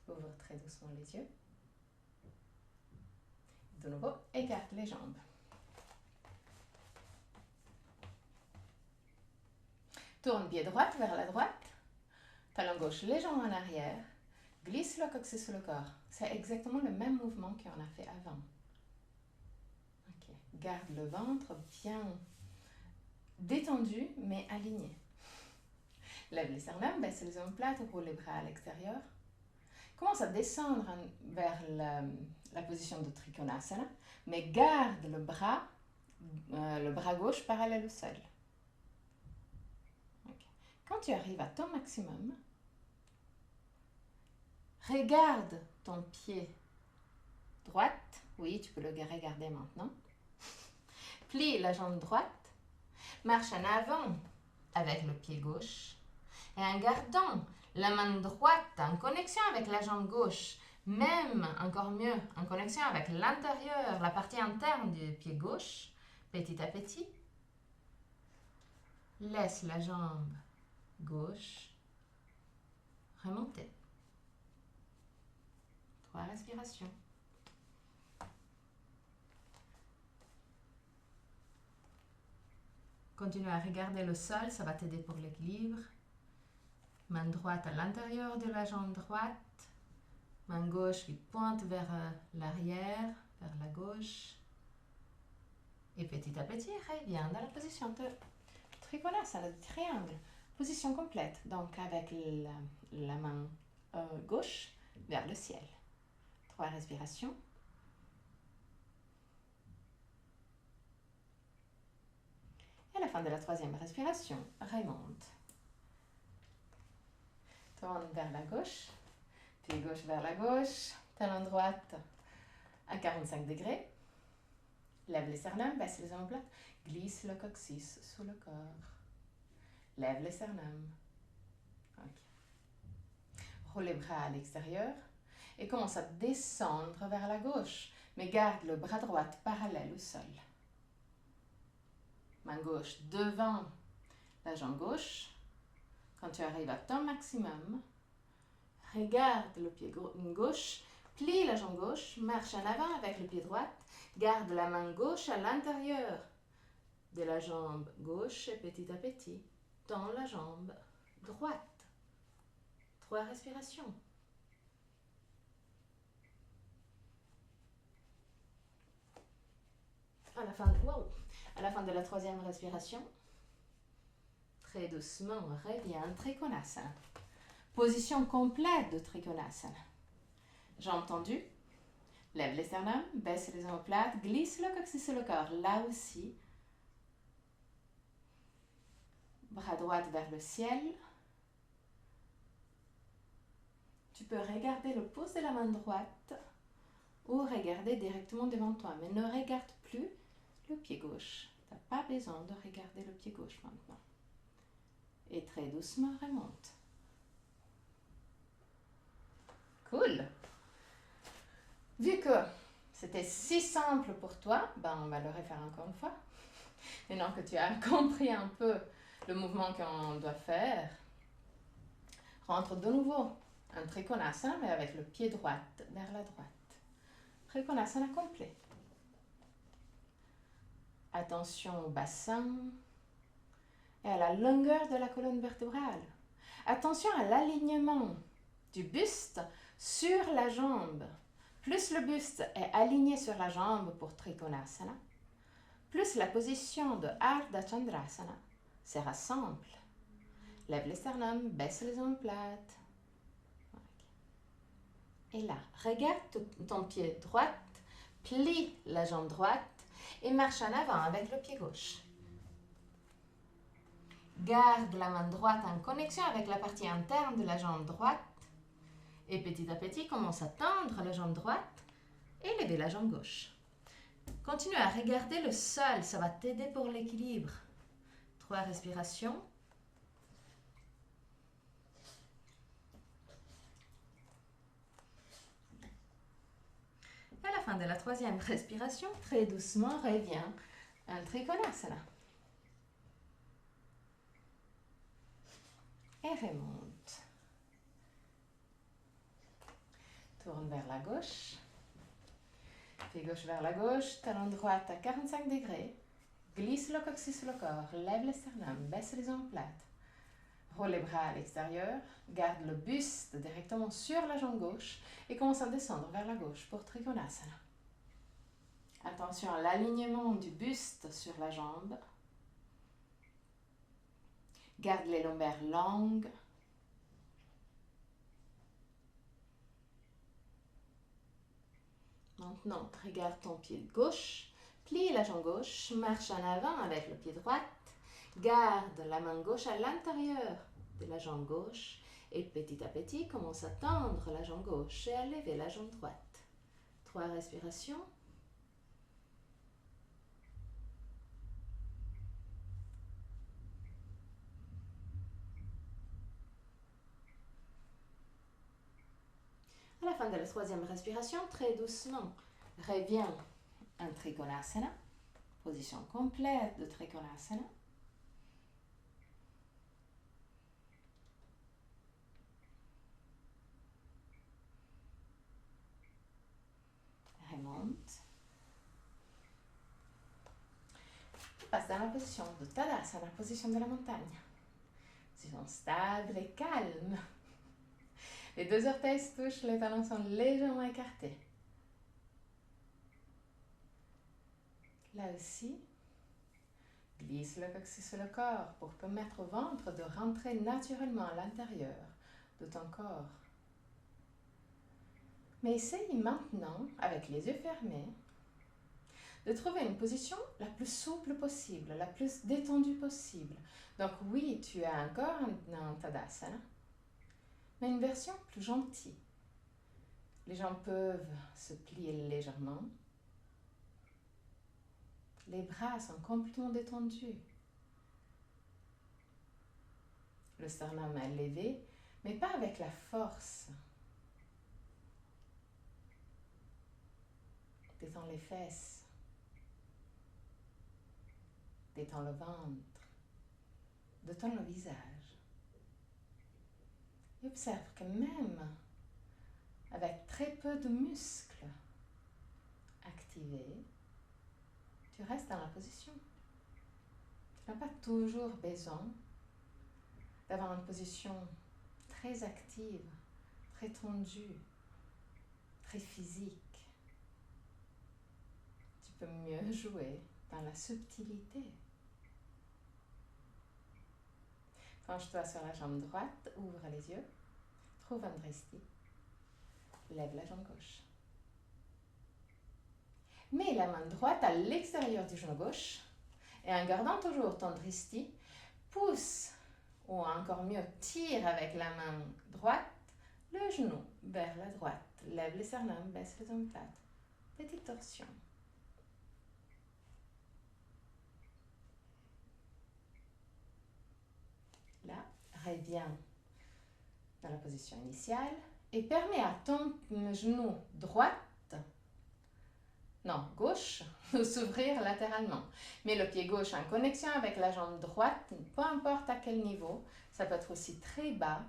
Ouvre très doucement les yeux. De nouveau, écarte les jambes. Tourne pied droit vers la droite. Talon gauche légèrement en arrière. Glisse le coccyx sur le corps. C'est exactement le même mouvement qu'on a fait avant. Okay. Garde le ventre bien détendu mais aligné. Lève les sternums, baisse les omoplates, roule les bras à l'extérieur. Commence à descendre vers la position de Trikonasana, mais garde le bras gauche parallèle au sol. Okay. Quand tu arrives à ton maximum, regarde ton pied droite. Oui, tu peux le regarder maintenant. Plie la jambe droite. Marche en avant avec le pied gauche. Et en gardant la main droite en connexion avec la jambe gauche, même encore mieux en connexion avec l'intérieur, la partie interne du pied gauche, petit à petit, laisse la jambe gauche remonter. 3 respirations. Continue à regarder le sol, ça va t'aider pour l'équilibre. Main droite à l'intérieur de la jambe droite. Main gauche qui pointe vers l'arrière, vers la gauche. Et petit à petit, reviens dans la position de Trikonasana, le triangle. Position complète, donc avec la main gauche vers le ciel. 3 respirations. Et à la fin de la 3e respiration, remonte. Tourne vers la gauche, pied gauche vers la gauche, talon droite à 45 degrés. Lève les sternums, baisse les omoplates, glisse le coccyx sous le corps. Lève les sternums. Okay. Roule les bras à l'extérieur et commence à descendre vers la gauche, mais garde le bras droit parallèle au sol. Main gauche devant la jambe gauche. Quand tu arrives à ton maximum, regarde le pied gauche, plie la jambe gauche, marche en avant avec le pied droit, garde la main gauche à l'intérieur de la jambe gauche et petit à petit, tends la jambe droite. 3 respirations. À la fin de la 3e respiration, très doucement, reviens Trikonasana. Position complète de Trikonasana. Jambes tendues, lève les sternums, baisse les omoplates, glisse le coccyx sur le corps. Là aussi, bras droit vers le ciel. Tu peux regarder le pouce de la main droite ou regarder directement devant toi, mais ne regarde plus le pied gauche. Tu n'as pas besoin de regarder le pied gauche maintenant. Et très doucement, remonte. Cool. Vu que c'était si simple pour toi, on va le refaire encore une fois. Maintenant que tu as compris un peu le mouvement qu'on doit faire, rentre de nouveau un Trikonasana, mais avec le pied droit vers la droite. Trikonasana complet. Attention au bassin et à la longueur de la colonne vertébrale. Attention à l'alignement du buste sur la jambe. Plus le buste est aligné sur la jambe pour Trikonasana, plus la position de Ardha Chandrasana sera simple. Lève les sternums, baisse les omoplates. Et là, regarde ton pied droit, plie la jambe droite et marche en avant avec le pied gauche. Garde la main droite en connexion avec la partie interne de la jambe droite et petit à petit, commence à tendre la jambe droite et lever la jambe gauche. Continue à regarder le sol, ça va t'aider pour l'équilibre. 3 respirations. À la fin de la 3e respiration, très doucement, reviens un Trikonasana. Et remonte. Tourne vers la gauche. Pied gauche vers la gauche, talon droit à 45 degrés. Glisse le coccyx sur le corps, lève le sternum, baisse les omoplates. Roule les bras à l'extérieur, garde le buste directement sur la jambe gauche et commence à descendre vers la gauche pour Trikonasana. Attention à l'alignement du buste sur la jambe. Garde les lombaires longues. Maintenant, regarde ton pied gauche, plie la jambe gauche, marche en avant avec le pied droit, garde la main gauche à l'intérieur de la jambe gauche et petit à petit, commence à tendre la jambe gauche et à lever la jambe droite. 3 respirations. À la fin de la 3e respiration, très doucement, reviens en Trikonasana, position complète de Trikonasana. Remonte. Passe dans la position de Tadasana, position de la montagne. Position stable et calme. Les 2 orteils se touchent, les talons sont légèrement écartés. Là aussi, glisse le coccyx sur le corps pour permettre au ventre de rentrer naturellement à l'intérieur de ton corps. Mais essaye maintenant, avec les yeux fermés, de trouver une position la plus souple possible, la plus détendue possible. Donc oui, tu as encore un Tadasana, mais une version plus gentille. Les jambes peuvent se plier légèrement. Les bras sont complètement détendus. Le sternum est levé, mais pas avec la force. Détends les fesses. Détends le ventre. Détends le visage. Et observe que même avec très peu de muscles activés, tu restes dans la position. Tu n'as pas toujours besoin d'avoir une position très active, très tendue, très physique. Tu peux mieux jouer dans la subtilité. Penche-toi sur la jambe droite, ouvre les yeux, trouve un Drishti, lève la jambe gauche. Mets la main droite à l'extérieur du genou gauche et en gardant toujours ton Drishti, pousse ou encore mieux tire avec la main droite le genou vers la droite. Lève le sternum, baisse les omoplates. Petite torsion. Là, reviens dans la position initiale et permets à ton genou gauche, de s'ouvrir latéralement. Mets le pied gauche en connexion avec la jambe droite, peu importe à quel niveau. Ça peut être aussi très bas.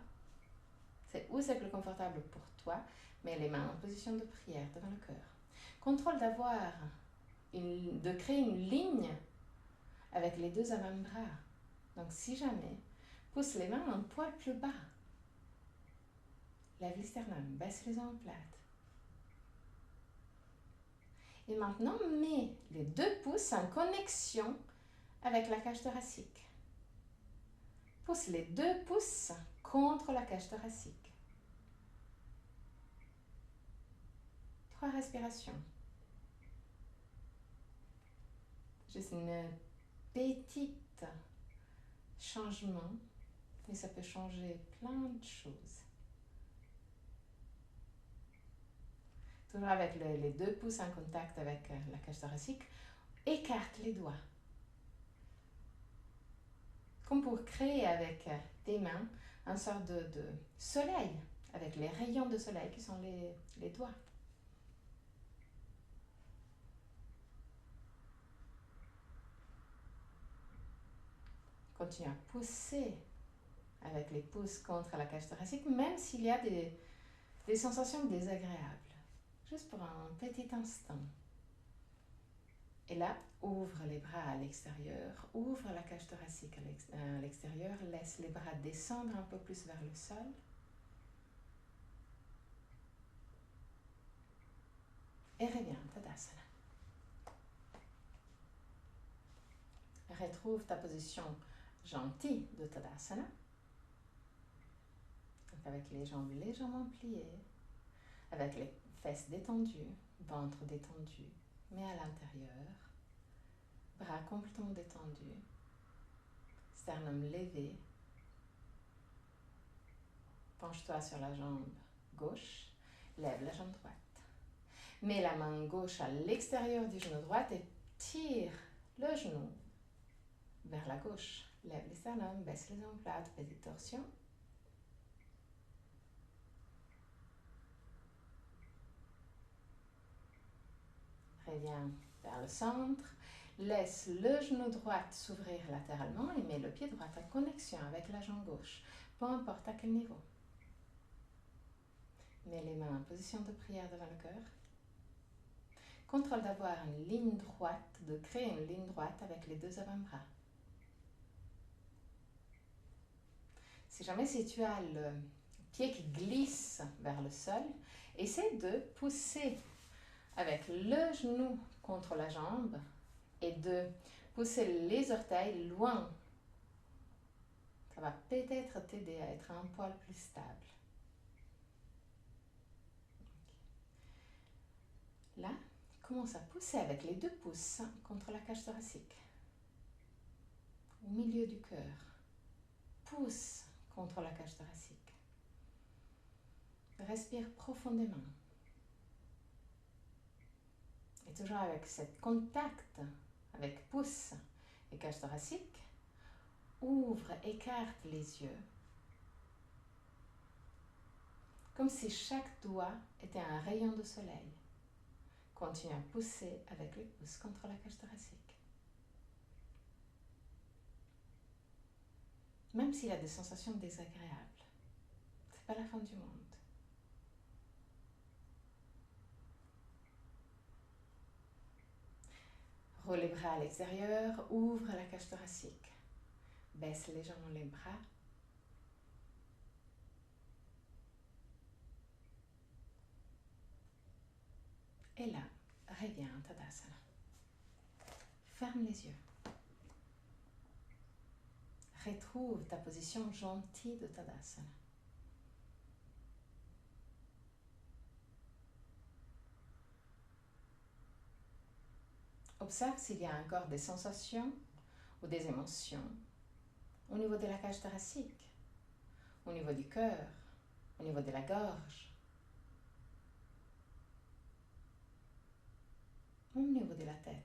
C'est où c'est plus confortable pour toi. Mets les mains en position de prière devant le cœur. Contrôle de créer une ligne avec les 2 avant-bras. Donc si jamais, pousse les mains un poil plus bas. Lève le sternum, baisse les omoplates. Et maintenant, mets les 2 pouces en connexion avec la cage thoracique. Pousse les 2 pouces contre la cage thoracique. 3 respirations. Juste une petite changement, mais ça peut changer plein de choses. Toujours avec les 2 pouces en contact avec la cage thoracique, écarte les doigts. Comme pour créer avec tes mains une sorte de soleil, avec les rayons de soleil qui sont les doigts. Continue à pousser avec les pouces contre la cage thoracique, même s'il y a des sensations désagréables. Juste pour un petit instant. Et là, ouvre les bras à l'extérieur, ouvre la cage thoracique à l'extérieur, laisse les bras descendre un peu plus vers le sol. Et reviens, Tadasana. Retrouve ta position gentille de Tadasana. Donc avec les jambes légèrement pliées, avec les fesses détendues, ventre détendu, mais à l'intérieur. Bras complètement détendus, sternum levé. Penche-toi sur la jambe gauche, lève la jambe droite. Mets la main gauche à l'extérieur du genou droit et tire le genou vers la gauche. Lève les sternums, baisse les omoplates, petite torsion. Reviens vers le centre. Laisse le genou droit s'ouvrir latéralement et mets le pied droit en connexion avec la jambe gauche, peu importe à quel niveau. Mets les mains en position de prière devant le cœur. Contrôle d'avoir une ligne droite, de créer une ligne droite avec les 2 avant-bras. Si jamais tu as le pied qui glisse vers le sol, essaie de pousser avec le genou contre la jambe et de pousser les orteils loin. Ça va peut-être t'aider à être un poil plus stable. Là, commence à pousser avec les 2 pouces contre la cage thoracique. Au milieu du cœur. Pousse contre la cage thoracique. Respire profondément. Et toujours avec ce contact avec pouce et cage thoracique, ouvre, écarte les yeux. Comme si chaque doigt était un rayon de soleil. Continue à pousser avec les pouces contre la cage thoracique. Même s'il y a des sensations désagréables, c'est pas la fin du monde. Roule les bras à l'extérieur, ouvre la cage thoracique. Baisse légèrement les bras. Et là, reviens à Tadasana. Ferme les yeux. Retrouve ta position gentille de Tadasana. Observe s'il y a encore des sensations ou des émotions au niveau de la cage thoracique, au niveau du cœur, au niveau de la gorge, au niveau de la tête.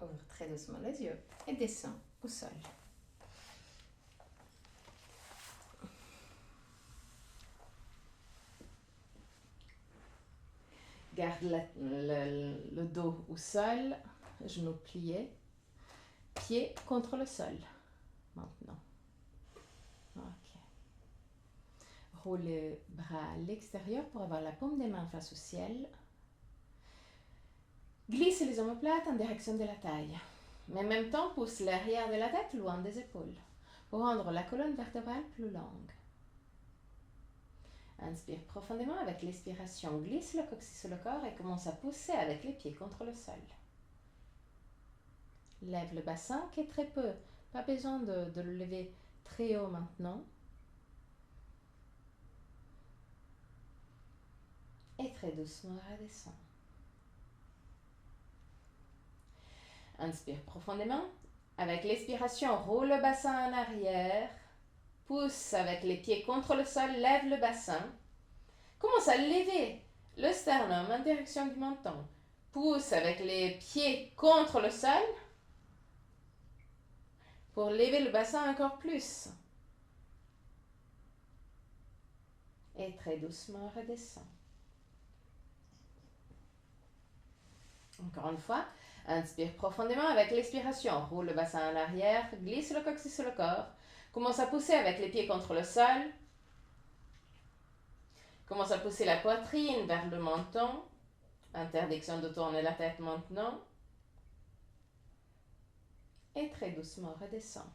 Ouvre très doucement les yeux et descends au sol. Garde le dos au sol, genoux pliés, pieds contre le sol. Maintenant. Ok. Roule les bras à l'extérieur pour avoir la paume des mains face au ciel. Glisse les omoplates en direction de la taille. Mais en même temps, pousse l'arrière de la tête loin des épaules pour rendre la colonne vertébrale plus longue. Inspire profondément avec l'expiration. Glisse le coccyx sur le corps et commence à pousser avec les pieds contre le sol. Lève le bassin qui est très peu. Pas besoin de le lever très haut maintenant. très doucement redescends. Inspire profondément. Avec l'expiration, roule le bassin en arrière. Pousse avec les pieds contre le sol, lève le bassin. Commence à lever le sternum en direction du menton. Pousse avec les pieds contre le sol pour lever le bassin encore plus. Et très doucement redescends. Encore une fois, inspire profondément avec l'expiration. Roule le bassin en arrière, glisse le coccyx sur le corps. Commence à pousser avec les pieds contre le sol. Commence à pousser la poitrine vers le menton. Interdiction de tourner la tête maintenant. Et très doucement redescends.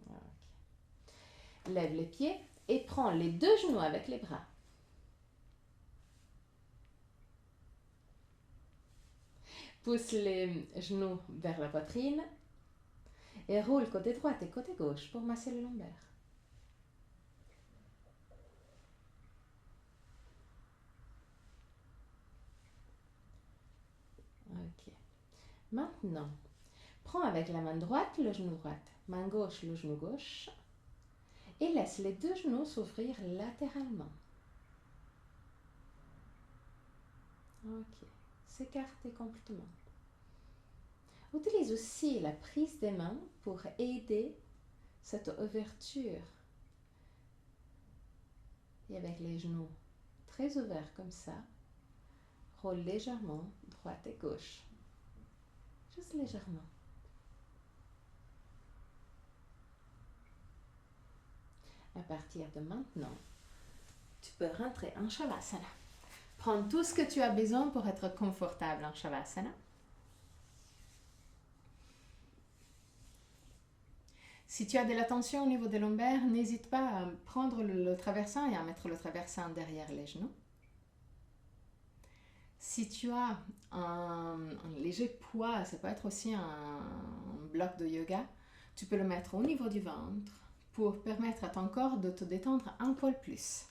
Okay. Lève les pieds et prends les deux genoux avec les bras. Pousse les genoux vers la poitrine et roule côté droit et côté gauche pour masser le lombaire. Ok. Maintenant, prends avec la main droite le genou droit, main gauche le genou gauche et laisse les deux genoux s'ouvrir latéralement. Ok. S'écarter complètement. Utilise aussi la prise des mains pour aider cette ouverture. Et avec les genoux très ouverts comme ça, roule légèrement droite et gauche. Juste légèrement. À partir de maintenant, tu peux rentrer en Shavasana. Prends tout ce que tu as besoin pour être confortable en Shavasana. Si tu as de la tension au niveau des lombaires, n'hésite pas à prendre le traversin et à mettre le traversin derrière les genoux. Si tu as un léger poids, ça peut être aussi un bloc de yoga, tu peux le mettre au niveau du ventre pour permettre à ton corps de te détendre un poil plus.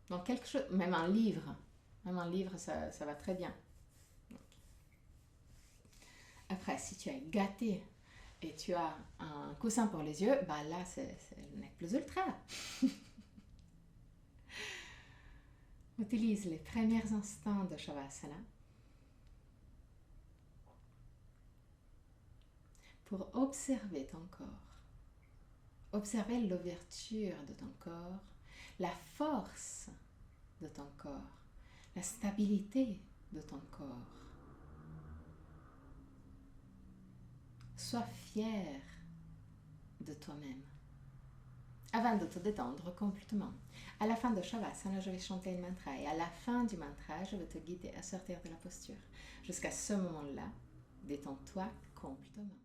Donc quelque chose, même un livre, ça va très bien. Après, si tu es gâté et tu as un coussin pour les yeux, bah là, c'est le nec plus ultra. Utilise les premiers instants de Shavasana pour observer ton corps. Observer l'ouverture de ton corps, la force de ton corps, la stabilité de ton corps. Sois fier de toi-même. Avant de te détendre complètement, à la fin de Shavasana, je vais chanter le mantra et à la fin du mantra, je vais te guider à sortir de la posture. Jusqu'à ce moment-là, détends-toi complètement.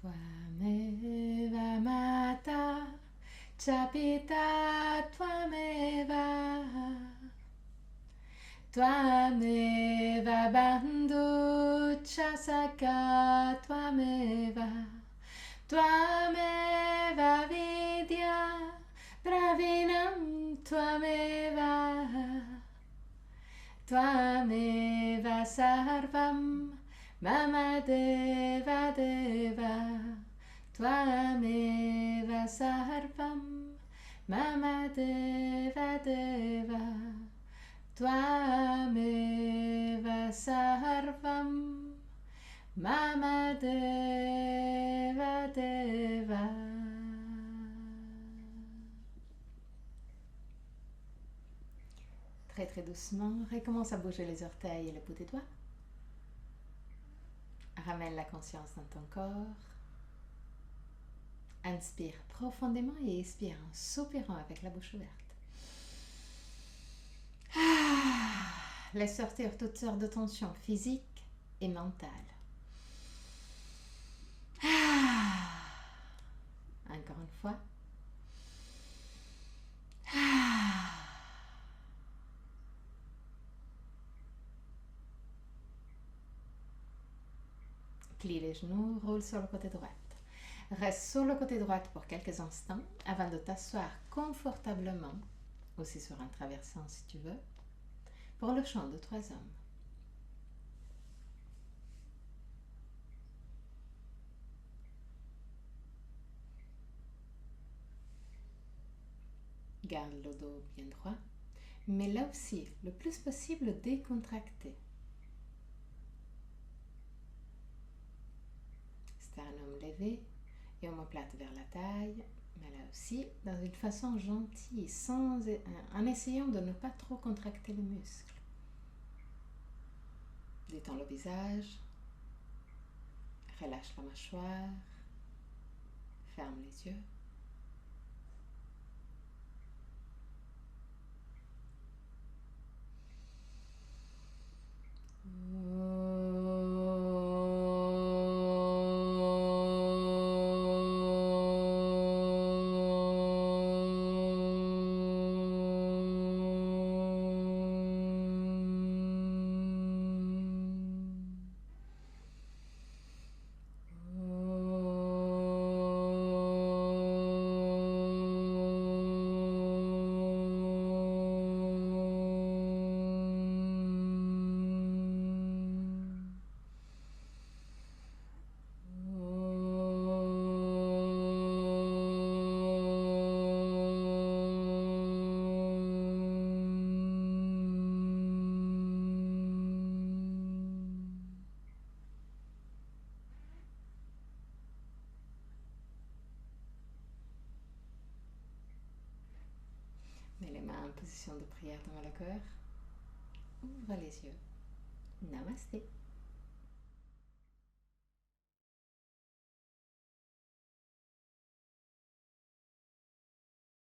Tvameva Mata Chapita Tvameva Tvameva Bandhu Chasaka Tvameva Tvameva Vidya Dravinam Tvameva Tvameva Sarvam Mama Deva Deva Tvameva Sarvam Mama Deva Deva Tvameva Sarvam Mama Deva Deva. Très très doucement, recommence à bouger les orteils et le bout des doigts. Ramène la conscience dans ton corps. Inspire profondément et expire en soupirant avec la bouche ouverte. Laisse sortir toutes sortes de tensions physiques et mentales. Encore une fois. Plie les genoux, roule sur le côté droit. Reste sur le côté droit pour quelques instants avant de t'asseoir confortablement, aussi sur un traversin si tu veux, pour le chant de 3 hommes. Garde le dos bien droit, mais là aussi, le plus possible décontracté. Sternum levé et omoplate vers la taille, mais là aussi, dans une façon gentille, en essayant de ne pas trop contracter les muscles. Détends le visage, relâche la mâchoire, ferme les yeux. Mets les mains en position de prière devant le cœur. Ouvre les yeux. Namasté.